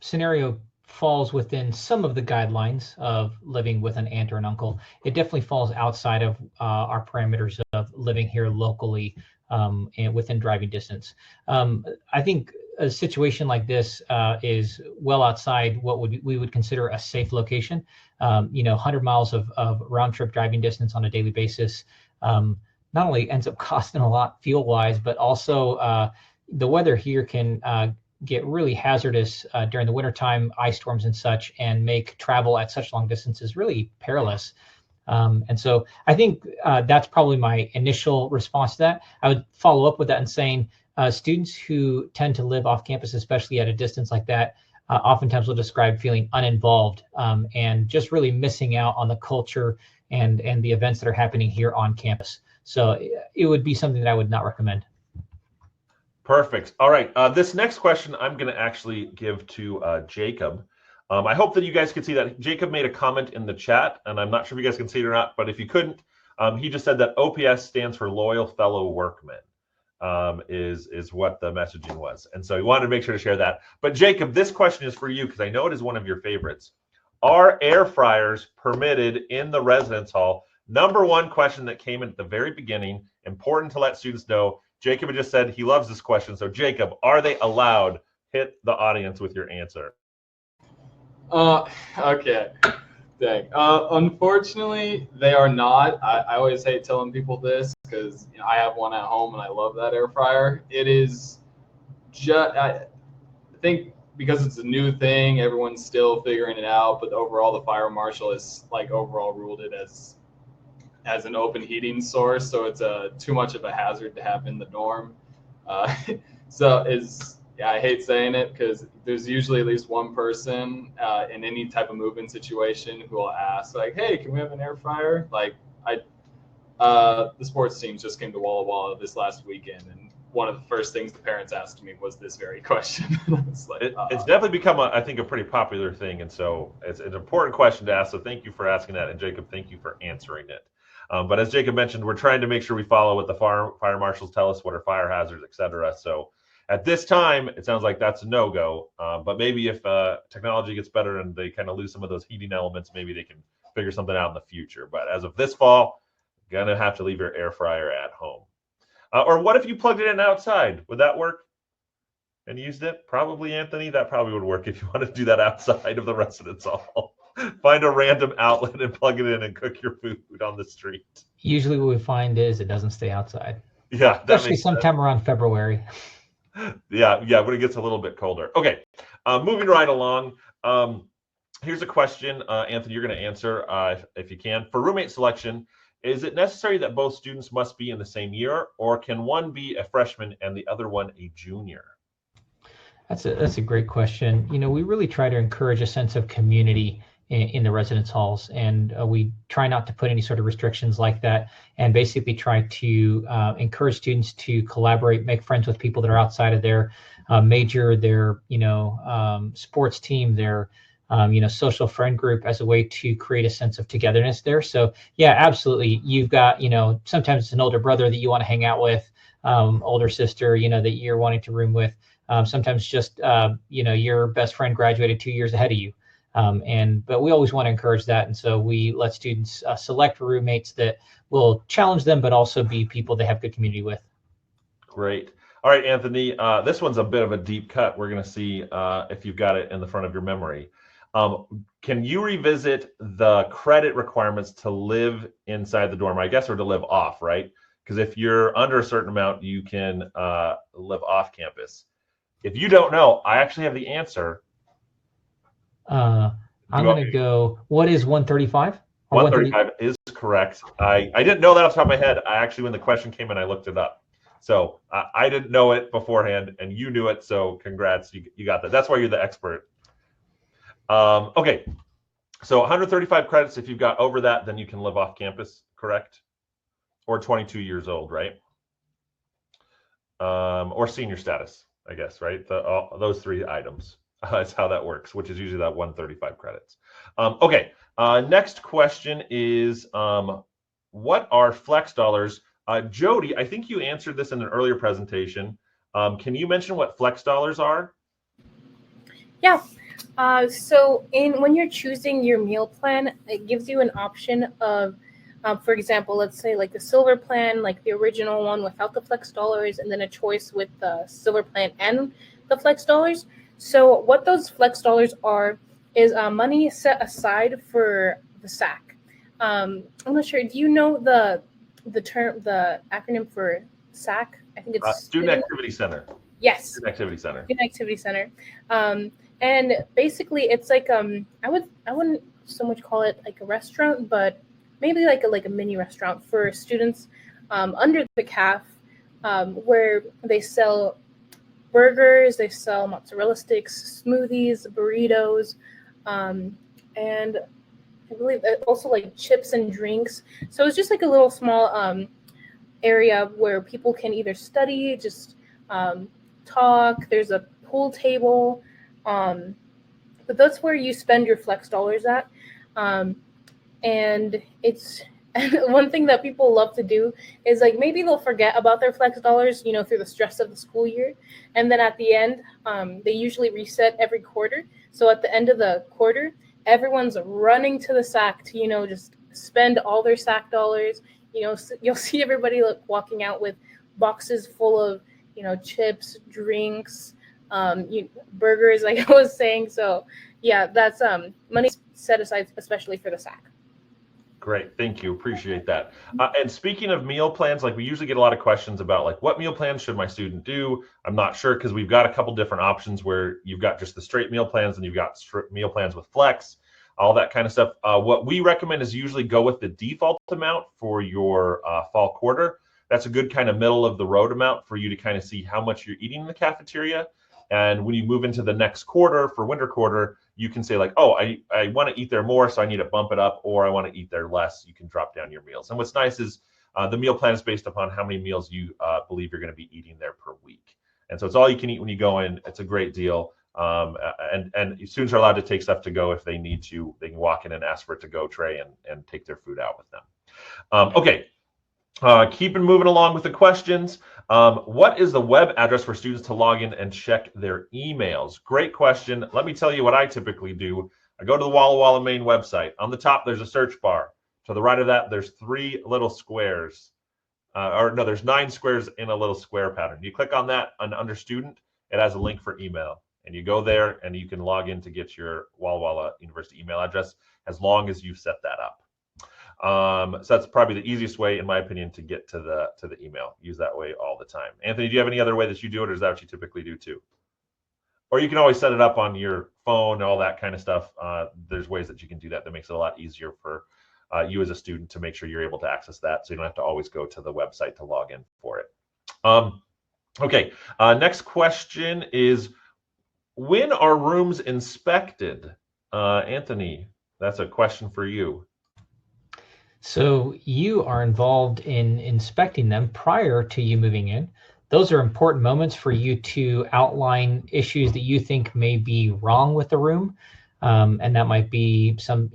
scenario falls within some of the guidelines of living with an aunt or an uncle, it definitely falls outside of our parameters of living here locally and within driving distance. I think a situation like this is well outside what we would consider a safe location. 100 miles of round trip driving distance on a daily basis not only ends up costing a lot fuel-wise, but also the weather here can get really hazardous during the wintertime, ice storms and such, and make travel at such long distances really perilous. And so I think that's probably my initial response to that. I would follow up with that and saying students who tend to live off campus, especially at a distance like that, oftentimes will describe feeling uninvolved and just really missing out on the culture and the events that are happening here on campus. So it would be something that I would not recommend. Perfect. All right. This next question I'm going to actually give to Jacob. I hope that you guys can see that Jacob made a comment in the chat, and I'm not sure if you guys can see it or not, but if you couldn't, he just said that OPS stands for Loyal Fellow Workmen, is what the messaging was. And so he wanted to make sure to share that. But Jacob, this question is for you because I know it is one of your favorites. Are air fryers permitted in the residence hall? Number one question that came in at the very beginning, important to let students know. Jacob had just said he loves this question. So Jacob, are they allowed? Hit the audience with your answer. Okay. Dang. Unfortunately, they are not. I always hate telling people this because I have one at home and I love that air fryer. It is just, I think because it's a new thing, everyone's still figuring it out. But overall, the fire marshal has overall ruled it as an open heating source, so it's too much of a hazard to have in the dorm. So I hate saying it because there's usually at least one person in any type of move-in situation who will ask, like, "Hey, can we have an air fryer?" The sports teams just came to Walla Walla this last weekend, and one of the first things the parents asked me was this very question. It's definitely become, I think, a pretty popular thing, and so it's an important question to ask. So thank you for asking that, and Jacob, thank you for answering it. But as Jacob mentioned, we're trying to make sure we follow what the fire marshals tell us, what are fire hazards, et cetera. So at this time, it sounds like that's a no-go. But maybe if technology gets better and they kind of lose some of those heating elements, maybe they can figure something out in the future. But as of this fall, gonna have to leave your air fryer at home. Or what if you plugged it in outside? Would that work? And used it? Probably, Anthony. That probably would work if you want to do that outside of the residence hall. Find a random outlet and plug it in and cook your food on the street. Usually what we find is it doesn't stay outside. Yeah, especially sometime around February. Yeah, when it gets a little bit colder. Okay, moving right along. Here's a question, Anthony, you're going to answer if you can. For roommate selection, is it necessary that both students must be in the same year, or can one be a freshman and the other one a junior? That's a great question. We really try to encourage a sense of community in the residence halls, and we try not to put any sort of restrictions like that, and basically try to encourage students to collaborate, make friends with people that are outside of their major, their sports team, their social friend group, as a way to create a sense of togetherness there. So yeah, absolutely. You've got sometimes it's an older brother that you want to hang out with, older sister that you're wanting to room with. Sometimes just your best friend graduated 2 years ahead of you, but we always want to encourage that, and so we let students select roommates that will challenge them, but also be people they have good community with. Great. All right, Anthony. This one's a bit of a deep cut. We're going to see if you've got it in the front of your memory. Can you revisit the credit requirements to live inside the dorm? I guess, or to live off, right? Because if you're under a certain amount, you can live off campus. If you don't know, I actually have the answer. I'm going to go, what is 135? 135 is correct. I didn't know that off the top of my head. I actually, when the question came in, I looked it up. So I didn't know it beforehand, and you knew it, so congrats. You got that. That's why you're the expert. Okay, so 135 credits. If you've got over that, then you can live off campus, correct? Or 22 years old, right? Or senior status, I guess, right? Those three items. That's how that works, which is usually that 135 credits. Okay, next question is, what are flex dollars? Jody, I think you answered this in an earlier presentation. Can you mention what flex dollars are? Yeah. So when you're choosing your meal plan, it gives you an option of, for example, let's say like the silver plan, like the original one without the flex dollars, and then a choice with the silver plan and the flex dollars. So what those flex dollars are is money set aside for the SAC. I'm not sure. Do you know the acronym for SAC? I think it's Student Activity Center. Yes. Student Activity Center. Student Activity Center. And basically it's like I wouldn't so much call it like a restaurant, but maybe like a mini restaurant for students under the CAF, where they sell burgers, they sell mozzarella sticks, smoothies, burritos, and I believe also like chips and drinks. So it's just like a little small area where people can either study, just talk. There's a pool table, but that's where you spend your flex dollars at. And it's one thing that people love to do is like maybe they'll forget about their flex dollars, through the stress of the school year. And then at the end, they usually reset every quarter. So at the end of the quarter, everyone's running to the SAC to, just spend all their SAC dollars. You'll see everybody walking out with boxes full of, chips, drinks, burgers, like I was saying. So yeah, that's money set aside especially for the SAC. Great, thank you, appreciate that. And speaking of meal plans, like we usually get a lot of questions about like what meal plans should my student do. I'm not sure because we've got a couple different options where you've got just the straight meal plans and you've got meal plans with flex, all that kind of stuff. What we recommend is usually go with the default amount for your fall quarter. That's a good kind of middle of the road amount for you to kind of see how much you're eating in the cafeteria. And when you move into the next quarter, for winter quarter, you can say like, oh, I want to eat there more, so I need to bump it up, or I want to eat there less. You can drop down your meals. And what's nice is the meal plan is based upon how many meals you believe you're going to be eating there per week. And so it's all you can eat when you go in. It's a great deal. And students are allowed to take stuff to go if they need to. They can walk in and ask for a to-go tray and take their food out with them. Okay. Keeping moving along with the questions. What is the web address for students to log in and check their emails? Great question. Let me tell you what I typically do. I go to the WallaWallaU main website. On the top, there's a search bar. To the right of that, there's 3 little squares. There's 9 squares in a little square pattern. You click on that, and under student, it has a link for email. And you go there, and you can log in to get your WallaWallaU University email address as long as you've set that up. So that's probably the easiest way, in my opinion, to get to the email. Use that way all the time. Anthony, do you have any other way that you do it, or is that what you typically do too? Or you can always set it up on your phone and all that kind of stuff. There's ways that you can do that makes it a lot easier for you as a student to make sure you're able to access that, so you don't have to always go to the website to log in for it. Okay, next question is, when are rooms inspected? Anthony, that's a question for you. So you are involved in inspecting them prior to you moving in. Those are important moments for you to outline issues that you think may be wrong with the room. And that might be some,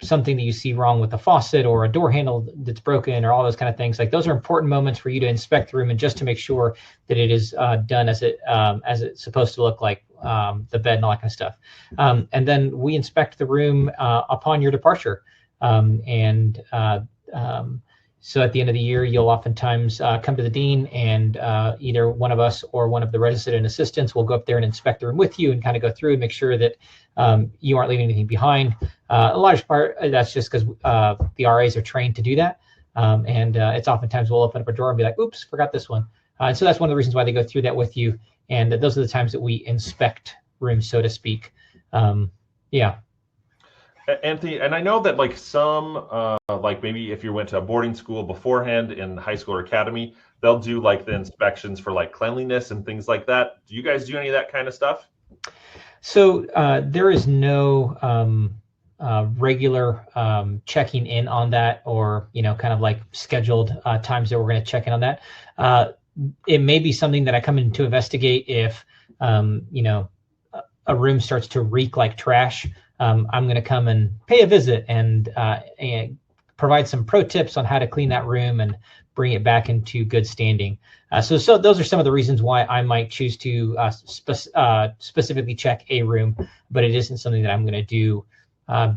something that you see wrong with the faucet or a door handle that's broken or all those kind of things. Like, those are important moments for you to inspect the room and just to make sure that it is done as it's supposed to look, like the bed and all that kind of stuff. And then we inspect the room upon your departure. So at the end of the year, you'll oftentimes come to the dean, and either one of us or one of the resident assistants will go up there and inspect the room with you and kind of go through and make sure that you aren't leaving anything behind. A large part, that's just because the RAs are trained to do that. It's oftentimes we'll open up a drawer and be like, oops, forgot this one. And so that's one of the reasons why they go through that with you. And those are the times that we inspect rooms, so to speak. Yeah. Anthony, and I know that like some, like maybe if you went to a boarding school beforehand in high school or academy, they'll do like the inspections for like cleanliness and things like that. Do you guys do any of that kind of stuff? So there is no regular checking in on that, or, kind of like scheduled times that we're going to check in on that. It may be something that I come in to investigate if, a room starts to reek like trash. I'm going to come and pay a visit and provide some pro tips on how to clean that room and bring it back into good standing. So those are some of the reasons why I might choose to specifically check a room, but it isn't something that I'm going to do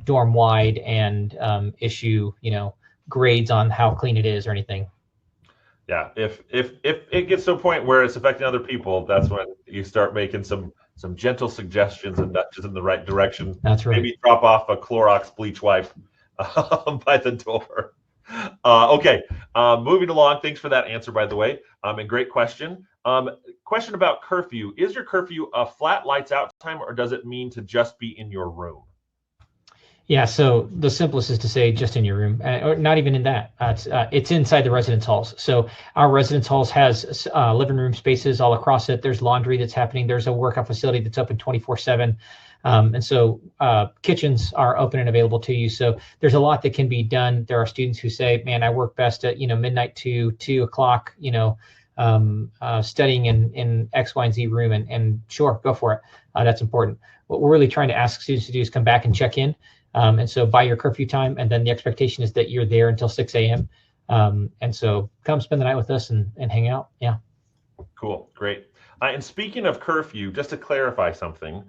dorm wide and issue, grades on how clean it is or anything. Yeah, if it gets to a point where it's affecting other people, that's when you start making some gentle suggestions and nudges in the right direction. That's right. Maybe drop off a Clorox bleach wipe by the door. Okay, moving along. Thanks for that answer, by the way, and great question. Question about curfew. Is your curfew a flat lights out time, or does it mean to just be in your room? Yeah, so the simplest is to say just in your room, or not even in that. It's inside the residence halls. So our residence halls has living room spaces all across it. There's laundry that's happening. There's a workout facility that's open 24/7. And so kitchens are open and available to you. So there's a lot that can be done. There are students who say, man, I work best at, midnight to 2 o'clock, studying in X, Y, and Z room, and sure, go for it. That's important. What we're really trying to ask students to do is come back and check in. And so by your curfew time, and then the expectation is that you're there until 6 a.m. And so come spend the night with us and hang out. Yeah. Cool. Great. And speaking of curfew, just to clarify something,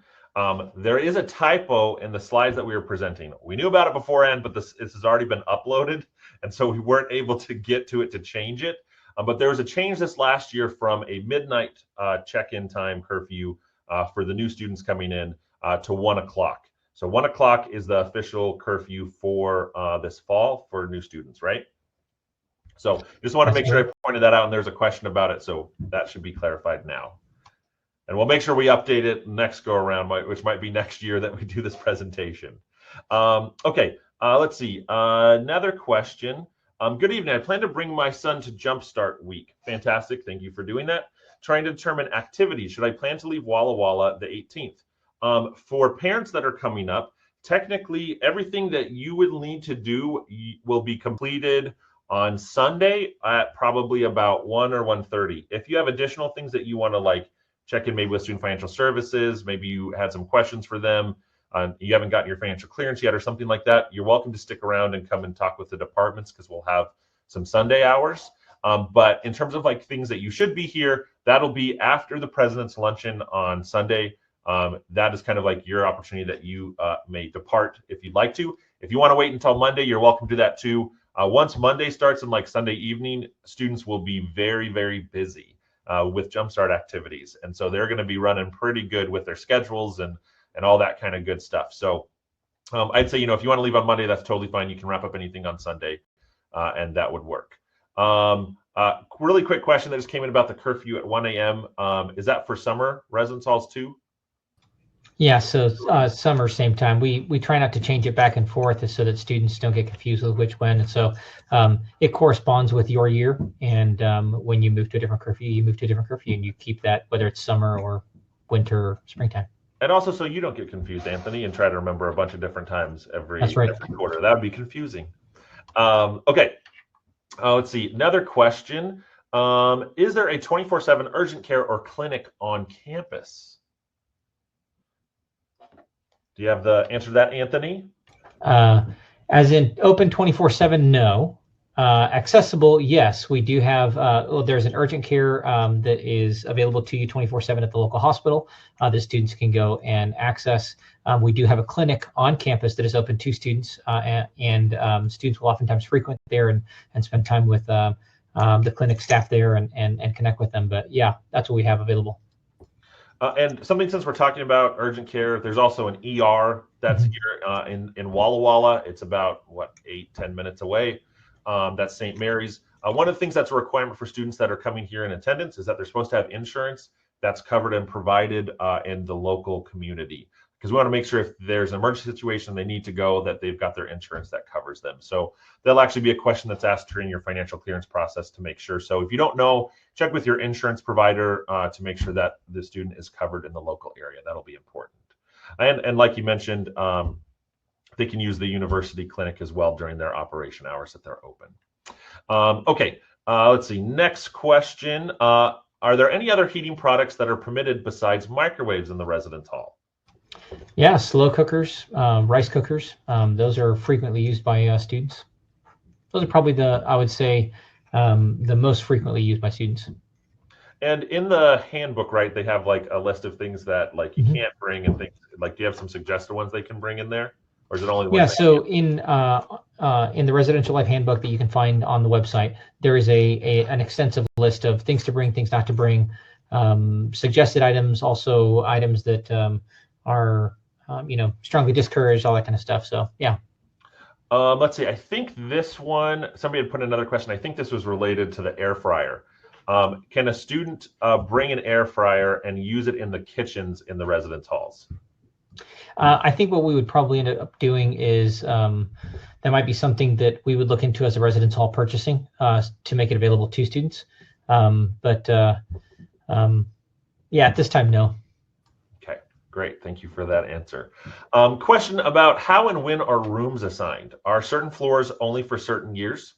there is a typo in the slides that we were presenting. We knew about it beforehand, but this has already been uploaded. And so we weren't able to get to it to change it. But there was a change this last year from a midnight check-in time curfew for the new students coming in to 1 o'clock. So 1 o'clock is the official curfew for this fall for new students, right? So just want to make sure I pointed that out, and there's a question about it, so that should be clarified now. And we'll make sure we update it next go around, which might be next year that we do this presentation. Okay, let's see. Another question. Good evening. I plan to bring my son to Jumpstart Week. Fantastic. Thank you for doing that. Trying to determine activities. Should I plan to leave Walla Walla the 18th? For parents that are coming up, technically everything that you would need to do will be completed on Sunday at probably about 1 or 1:30. If you have additional things that you want to like check in maybe with Student Financial Services, maybe you had some questions for them, you haven't gotten your financial clearance yet or something like that, you're welcome to stick around and come and talk with the departments, because we'll have some Sunday hours. But in terms of like things that you should be here, that'll be after the President's Luncheon on Sunday. That is kind of like your opportunity that you may depart if you'd like to. If you want to wait until Monday, you're welcome to do that too. Once Monday starts and like Sunday evening, students will be very, very busy with Jumpstart activities. And so they're going to be running pretty good with their schedules and all that kind of good stuff. So I'd say, if you want to leave on Monday, that's totally fine. You can wrap up anything on Sunday, and that would work. Really quick question that just came in about the curfew at 1 a.m. Is that for summer residence halls too? Yeah, so summer, same time. We try not to change it back and forth so that students don't get confused with which when. And so it corresponds with your year. And when you move to a different curfew, you move to a different curfew, and you keep that, whether it's summer or winter or springtime. And also, so you don't get confused, Anthony, and try to remember a bunch of different times every quarter. That would be confusing. Okay. Let's see. Another question. Is there a 24/7 urgent care or clinic on campus? Do you have the answer to that, Anthony? As in open 24/7, no. Accessible, yes. We do have, there's an urgent care that is available to you 24/7 at the local hospital that students can go and access. We do have a clinic on campus that is open to students, and students will oftentimes frequent there and spend time with the clinic staff there and connect with them. But yeah, that's what we have available. And something, since we're talking about urgent care, there's also an ER that's here in Walla Walla. It's about, 8-10 minutes away. That's St. Mary's. One of the things that's a requirement for students that are coming here in attendance is that they're supposed to have insurance that's covered and provided in the local community, because we want to make sure if there's an emergency situation they need to go, that they've got their insurance that covers them. So there'll actually be a question that's asked during your financial clearance process to make sure. So if you don't know, check with your insurance provider to make sure that the student is covered in the local area. That'll be important. And like you mentioned, they can use the university clinic as well during their operation hours that they're open. Okay, let's see. Next question. Are there any other heating products that are permitted besides microwaves in the residence hall? Yeah, slow cookers, rice cookers. Those are frequently used by students. Those are probably I would say, the most frequently used by students. And in the handbook, right, they have like a list of things that like you can't bring and things like, do you have some suggested ones they can bring in there? Or is it only the ones so in the Residential Life Handbook that you can find on the website, there is an extensive list of things to bring, things not to bring, suggested items, also items that are strongly discouraged, all that kind of stuff. So yeah. Let's see. I think this one, somebody had put another question. I think this was related to the air fryer. Can a student bring an air fryer and use it in the kitchens in the residence halls? I think what we would probably end up doing is that might be something that we would look into as a residence hall purchasing to make it available to students. Yeah, at this time, no. Okay, great. Thank you for that answer. Question about how and when are rooms assigned? Are certain floors only for certain years?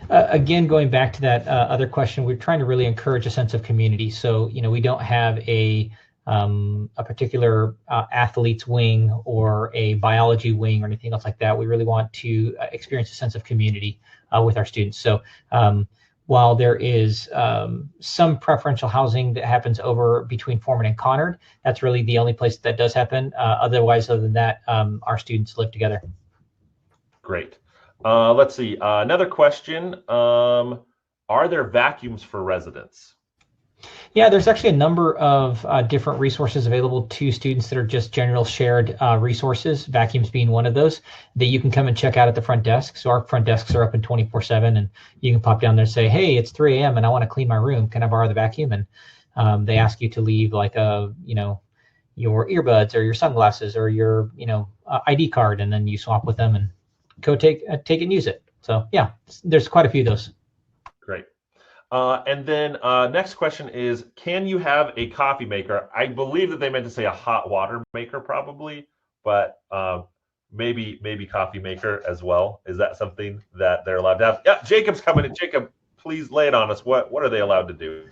Again, going back to that other question, we're trying to really encourage a sense of community. So, we don't have a particular athletes wing or a biology wing or anything else like that. We really want to experience a sense of community with our students. So while there is some preferential housing that happens over between Foreman and Conard, that's really the only place that does happen. Other than that, our students live together. Great. Let's see. Another question. Are there vacuums for residents? Yeah, there's actually a number of different resources available to students that are just general shared resources, vacuums being one of those, that you can come and check out at the front desk. So our front desks are open 24/7, and you can pop down there and say, hey, it's 3 a.m. and I want to clean my room. Can I borrow the vacuum? And they ask you to leave like your earbuds or your sunglasses or your ID card, and then you swap with them and go take it and use it. So yeah, there's quite a few of those. Great. And then next question is, can you have a coffee maker? I believe that they meant to say a hot water maker probably, but maybe coffee maker as well. Is that something that they're allowed to have? Yeah, Jacob's coming in. Jacob, please lay it on us. What are they allowed to do?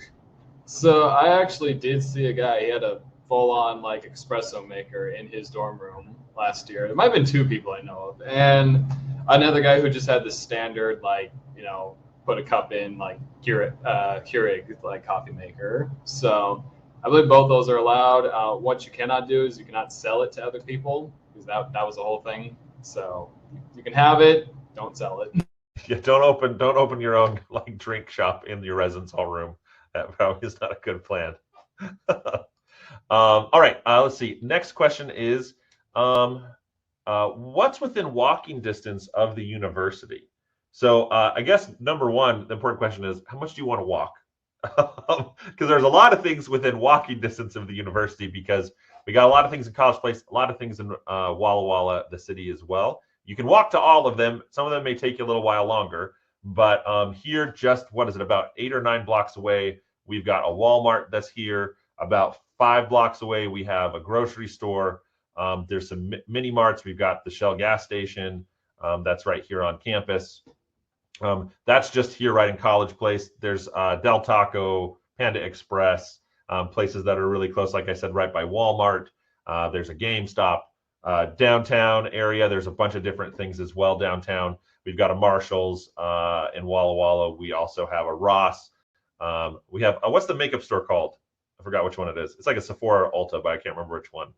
So I actually did see a guy. He had a full-on like espresso maker in his dorm room last year. It might have been 2 people I know of, and another guy who just had the standard put a cup in like Keurig like coffee maker. So I believe both those are allowed. What you cannot do is you cannot sell it to other people, because that was the whole thing. So you can have it, don't sell it. Yeah, don't open your own like drink shop in your residence hall room. That probably is not a good plan. All right, let's see. Next question is, what's within walking distance of the university? So I guess number one, the important question is, how much do you want to walk? Because there's a lot of things within walking distance of the university, because we got a lot of things in College Place, a lot of things in Walla Walla, the city as well. You can walk to all of them. Some of them may take you a little while longer, but here, just what is it, about 8 or 9 blocks away, we've got a Walmart that's here. About 5 blocks away, we have a grocery store. There's some mini marts. We've got the Shell gas station that's right here on campus. That's just here right in College Place. There's Del Taco, Panda Express, places that are really close, like I said, right by Walmart. There's a GameStop. Downtown area, there's a bunch of different things as well downtown. We've got a Marshall's in Walla Walla. We also have a Ross. We have, what's the makeup store called? I forgot which one it is. It's like a Sephora or Ulta, but I can't remember which one.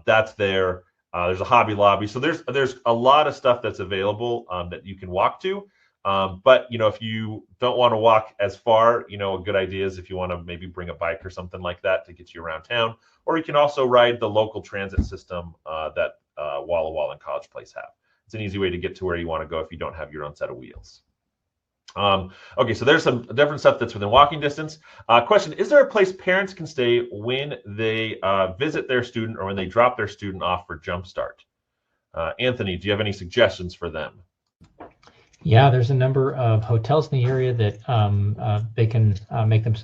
That's there. There's a Hobby Lobby. So there's a lot of stuff that's available that you can walk to. But, if you don't want to walk as far, a good idea is if you want to maybe bring a bike or something like that to get you around town. Or you can also ride the local transit system that Walla Walla and College Place have. It's an easy way to get to where you want to go if you don't have your own set of wheels. Okay, so there's some different stuff that's within walking distance. Question, is there a place parents can stay when they visit their student or when they drop their student off for Jumpstart? Anthony, do you have any suggestions for them? Yeah, there's a number of hotels in the area that they can make them,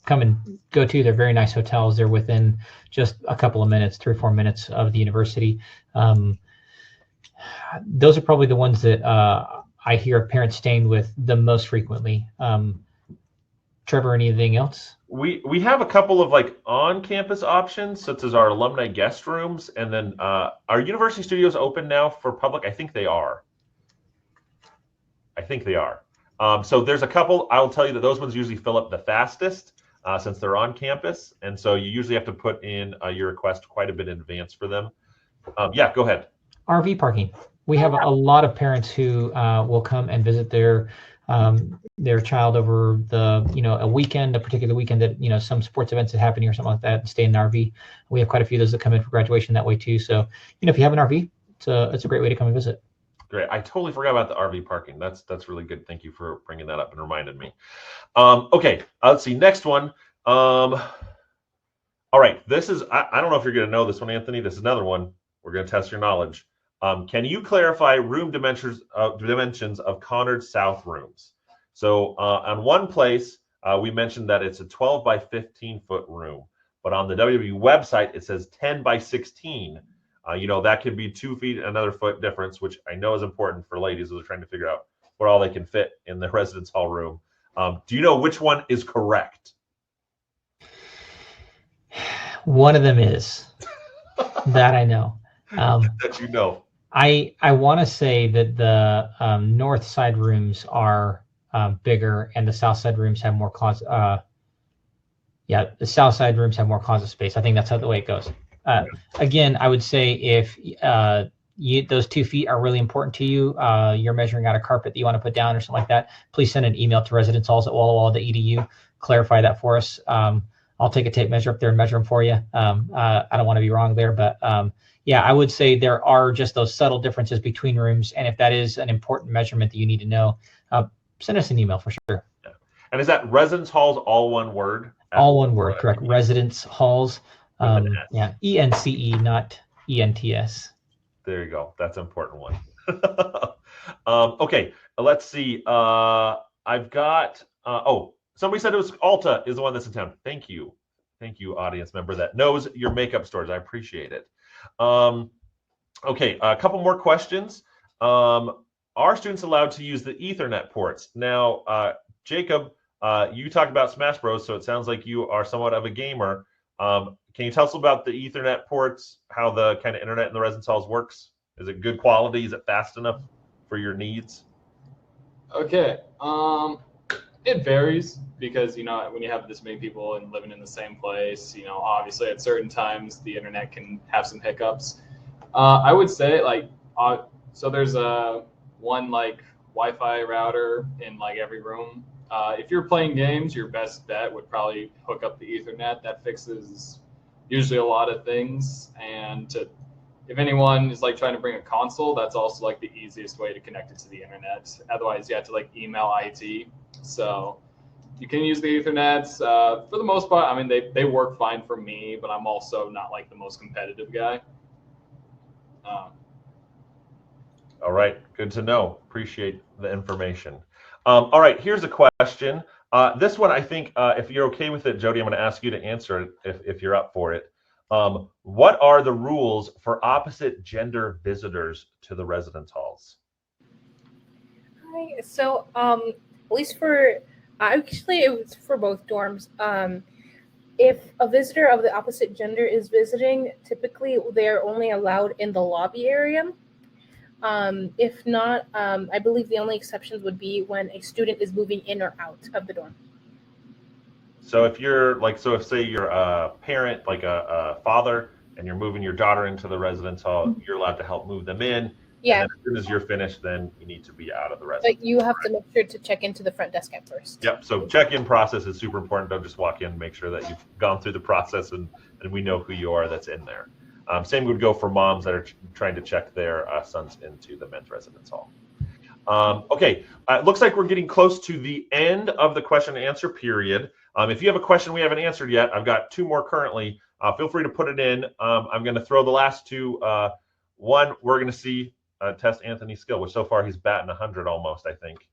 come and go to. They're very nice hotels. They're within just a couple of minutes, 3 or 4 minutes of the university. Those are probably the ones that I hear parents staying with the most frequently. Trevor, anything else? We have a couple of like on-campus options, such as our alumni guest rooms, and then our university studios open now for public. I think they are. So there's a couple. I'll tell you that those ones usually fill up the fastest since they're on campus, and so you usually have to put in your request quite a bit in advance for them. Yeah, go ahead. RV parking. We have a lot of parents who will come and visit their child over a weekend, a particular weekend that, some sports events that happen or something like that, and stay in an RV. We have quite a few of those that come in for graduation that way too. So, if you have an RV, it's a great way to come and visit. Great. I totally forgot about the RV parking. That's really good. Thank you for bringing that up and reminding me. Okay, let's see. Next one. All right. This is, I don't know if you're going to know this one, Anthony. This is another one. We're going to test your knowledge. Can you clarify room dimensions of Conard South rooms? So on one place, we mentioned that it's a 12 by 15 foot room, but on the WWE website, it says 10 by 16. That could be 2 feet, another foot difference, which I know is important for ladies who are trying to figure out what all they can fit in the residence hall room. Do you know which one is correct? One of them is. That I know. That you know. I want to say that the north side rooms are bigger, and the south side rooms have more closet. The south side rooms have more closet space. I think that's how the way it goes. Again, I would say if those 2 feet are really important to you, you're measuring out a carpet that you want to put down or something like that, please send an email to residencehalls@wallawalla.edu. Clarify that for us. I'll take a tape measure up there and measure them for you. I don't want to be wrong there, but I would say there are just those subtle differences between rooms. And if that is an important measurement that you need to know, send us an email for sure. Yeah. And is that residence halls all one word? All one word, correct. Residence halls. ENCE, not ENTS. There you go. That's an important one. Okay, let's see. I've got, somebody said it was Ulta is the one that's in town. Thank you. Thank you, audience member that knows your makeup stores. I appreciate it. Okay, a couple more questions. Are students allowed to use the Ethernet ports? Now, Jacob, you talked about Smash Bros, so it sounds like you are somewhat of a gamer. Can you tell us about the Ethernet ports, how the kind of internet in the residence halls works? Is it good quality? Is it fast enough for your needs? Okay. It varies because, when you have this many people and living in the same place, obviously at certain times the internet can have some hiccups. I would say so there's one Wi-Fi router in every room. If you're playing games, your best bet would probably hook up the Ethernet. That fixes usually a lot of things. And to if anyone is like trying to bring a console, that's also like the easiest way to connect it to the internet. Otherwise, you have to like email IT. So you can use the Ethernet for the most part. I mean, they work fine for me, but I'm also not like the most competitive guy. All right, good to know. Appreciate the information. All right, here's a question. This one, I think, if you're okay with it, Jody, I'm going to ask you to answer it if you're up for it. What are the rules for opposite gender visitors to the residence halls? Hi. So, at least for actually, it was for both dorms. If a visitor of the opposite gender is visiting, typically they're only allowed in the lobby area. If not, I believe the only exceptions would be when a student is moving in or out of the dorm. So if you're like, so if say you're a parent, like a father, and you're moving your daughter into the residence hall, you're allowed to help move them in. Yeah. And then as soon as you're finished, then you need to be out of the residence. But you have to make sure to check into the front desk at first. Yep. So check-in process is super important. Don't just walk in, make sure that you've gone through the process and we know who you are that's in there. Same would go for moms that are trying to check their sons into the men's residence hall. Okay, it looks like we're getting close to the end of the question and answer period. If you have a question we haven't answered yet, I've got two more currently. Feel free to put it in. I'm going to throw the last two. One, we're going to see test Anthony's skill, which so far he's batting 100 almost, I think.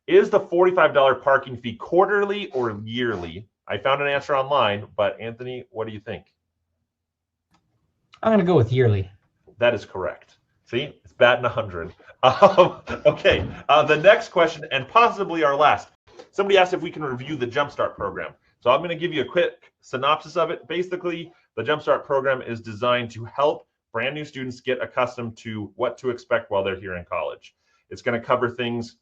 Is the $45 parking fee quarterly or yearly? I found an answer online, but Anthony, what do you think? I'm going to go with yearly. That is correct. See, it's batting 100. Okay, the next question, and possibly our last. Somebody asked if we can review the Jumpstart program. So I'm going to give you a quick synopsis of it. Basically, the Jumpstart program is designed to help brand new students get accustomed to what to expect while they're here in college. It's going to cover things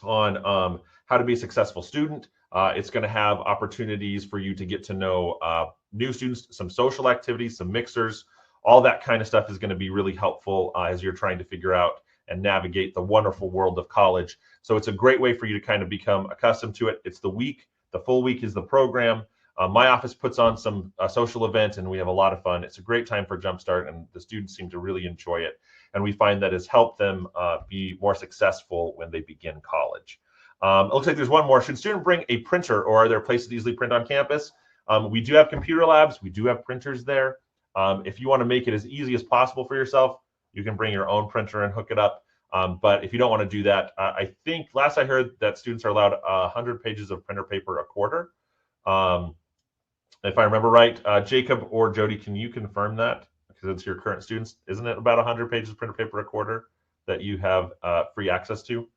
on how to be a successful student. It's going to have opportunities for you to get to know new students, some social activities, some mixers. All that kind of stuff is going to be really helpful as you're trying to figure out and navigate the wonderful world of college. So it's a great way for you to kind of become accustomed to it. It's the week. The full week is the program. My office puts on some social events, and we have a lot of fun. It's a great time for Jumpstart, and the students seem to really enjoy it. And we find that it's helped them be more successful when they begin college. It looks like there's one more. Should student bring a printer, or are there places to easily print on campus? We do have computer labs. We do have printers there. If you want to make it as easy as possible for yourself, you can bring your own printer and hook it up. But if you don't want to do that, I think last I heard that students are allowed 100 pages of printer paper a quarter. If I remember right, Jacob or Jody, can you confirm that? Because it's your current students. Isn't it about 100 pages of printer paper a quarter that you have free access to?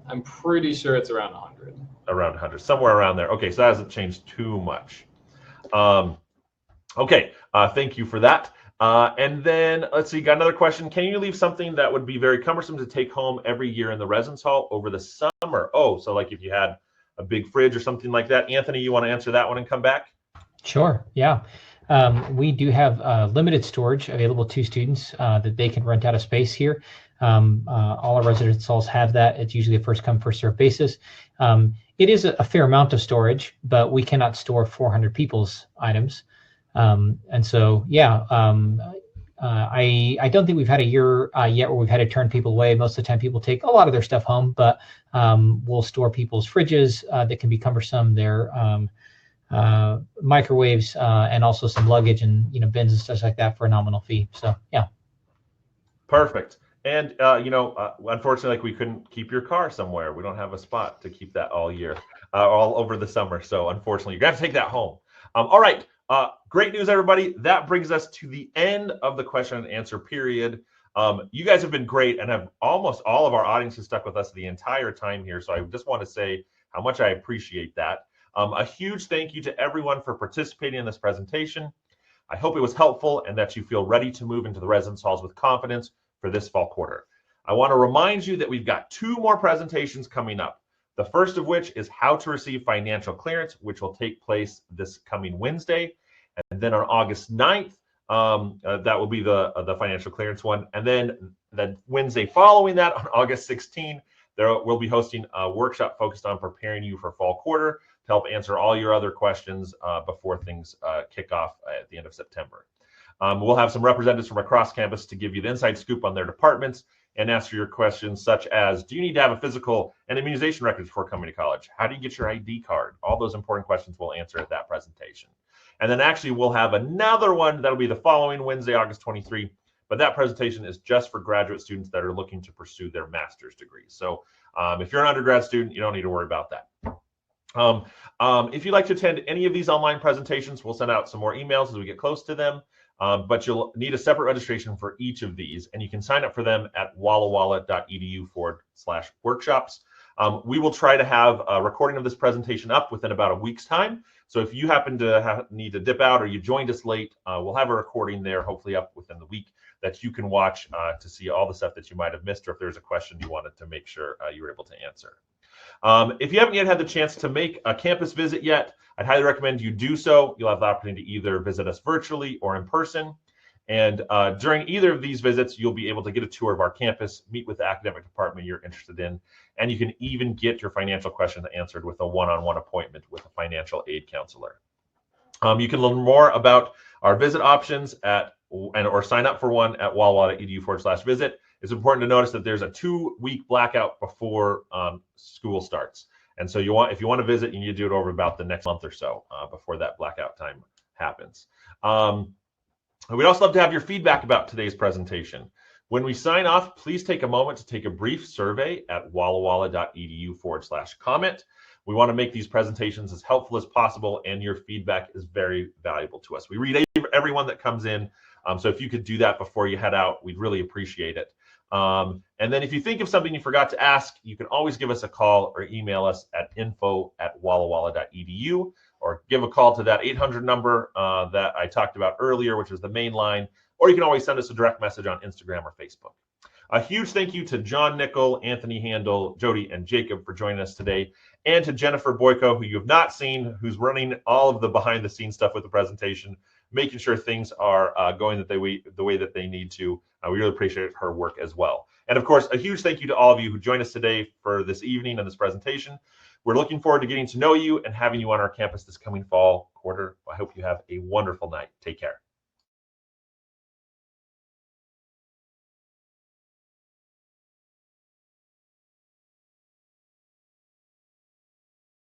I'm pretty sure it's around 100. Around 100, somewhere around there. Okay, so that hasn't changed too much. Okay, thank you for that. And then let's see, got another question. Can you leave something that would be very cumbersome to take home every year in the residence hall over the summer? Oh, so like if you had a big fridge or something like that. Anthony, you want to answer that one and come back? Sure, yeah. We do have limited storage available to students that they can rent out a space here. All our residence halls have that. It's usually a first come, first served basis. It is a fair amount of storage, but we cannot store 400 people's items. And so, yeah, I don't think we've had a year yet where we've had to turn people away. Most of the time people take a lot of their stuff home, but we'll store people's fridges that can be cumbersome, their microwaves, and also some luggage and bins and stuff like that for a nominal fee. So, yeah. Perfect. And, unfortunately, like we couldn't keep your car somewhere. We don't have a spot to keep that all year, all over the summer. So, unfortunately, you're going to have to take that home. All right. Great news, everybody. That brings us to the end of the question and answer period. You guys have been great and have almost all of our audience has stuck with us the entire time here. So I just want to say how much I appreciate that. A huge thank you to everyone for participating in this presentation. I hope it was helpful and that you feel ready to move into the residence halls with confidence for this fall quarter. I want to remind you that we've got 2 more presentations coming up. The first of which is how to receive financial clearance, which will take place this coming Wednesday. And then on August 9th, that will be the financial clearance one. And then the Wednesday following that, on August 16th, we'll be hosting a workshop focused on preparing you for fall quarter to help answer all your other questions before things kick off at the end of September. We'll have some representatives from across campus to give you the inside scoop on their departments and answer your questions such as, do you need to have a physical and immunization record before coming to college? How do you get your ID card? All those important questions we'll answer at that presentation. And then actually we'll have another one that'll be the following Wednesday, August 23. But that presentation is just for graduate students that are looking to pursue their master's degrees. So if you're an undergrad student, you don't need to worry about that. If you'd like to attend any of these online presentations, we'll send out some more emails as we get close to them. But you'll need a separate registration for each of these, and you can sign up for them at wallawalla.edu/workshops. We will try to have a recording of this presentation up within about a week's time. So if you happen to need to dip out or you joined us late, we'll have a recording there, hopefully up within the week, that you can watch to see all the stuff that you might have missed, or if there's a question you wanted to make sure you were able to answer. If you haven't yet had the chance to make a campus visit yet, I'd highly recommend you do so. You'll have the opportunity to either visit us virtually or in person. And during either of these visits, you'll be able to get a tour of our campus, meet with the academic department you're interested in, and you can even get your financial questions answered with a one-on-one appointment with a financial aid counselor. You can learn more about our visit options or sign up for one at wallawalla.edu/visit. It's important to notice that there's a 2-week blackout before school starts. And so if you want to visit, you need to do it over about the next month or so before that blackout time happens. We'd also love to have your feedback about today's presentation. When we sign off, please take a moment to take a brief survey at wallawalla.edu/comment. We want to make these presentations as helpful as possible, and your feedback is very valuable to us. We read everyone that comes in, so if you could do that before you head out, we'd really appreciate it. And then if you think of something you forgot to ask, you can always give us a call or email us at info@wallawalla.edu, or give a call to that 800 number that I talked about earlier, which is the main line, or you can always send us a direct message on Instagram or Facebook. A huge thank you to John Nickel, Anthony Handel, Jody, and Jacob for joining us today, and to Jennifer Boyko, who you have not seen, who's running all of the behind-the-scenes stuff with the presentation, making sure things are going the way that they need to. We really appreciate her work as well. And of course, a huge thank you to all of you who joined us today for this evening and this presentation. We're looking forward to getting to know you and having you on our campus this coming fall quarter. I hope you have a wonderful night. Take care.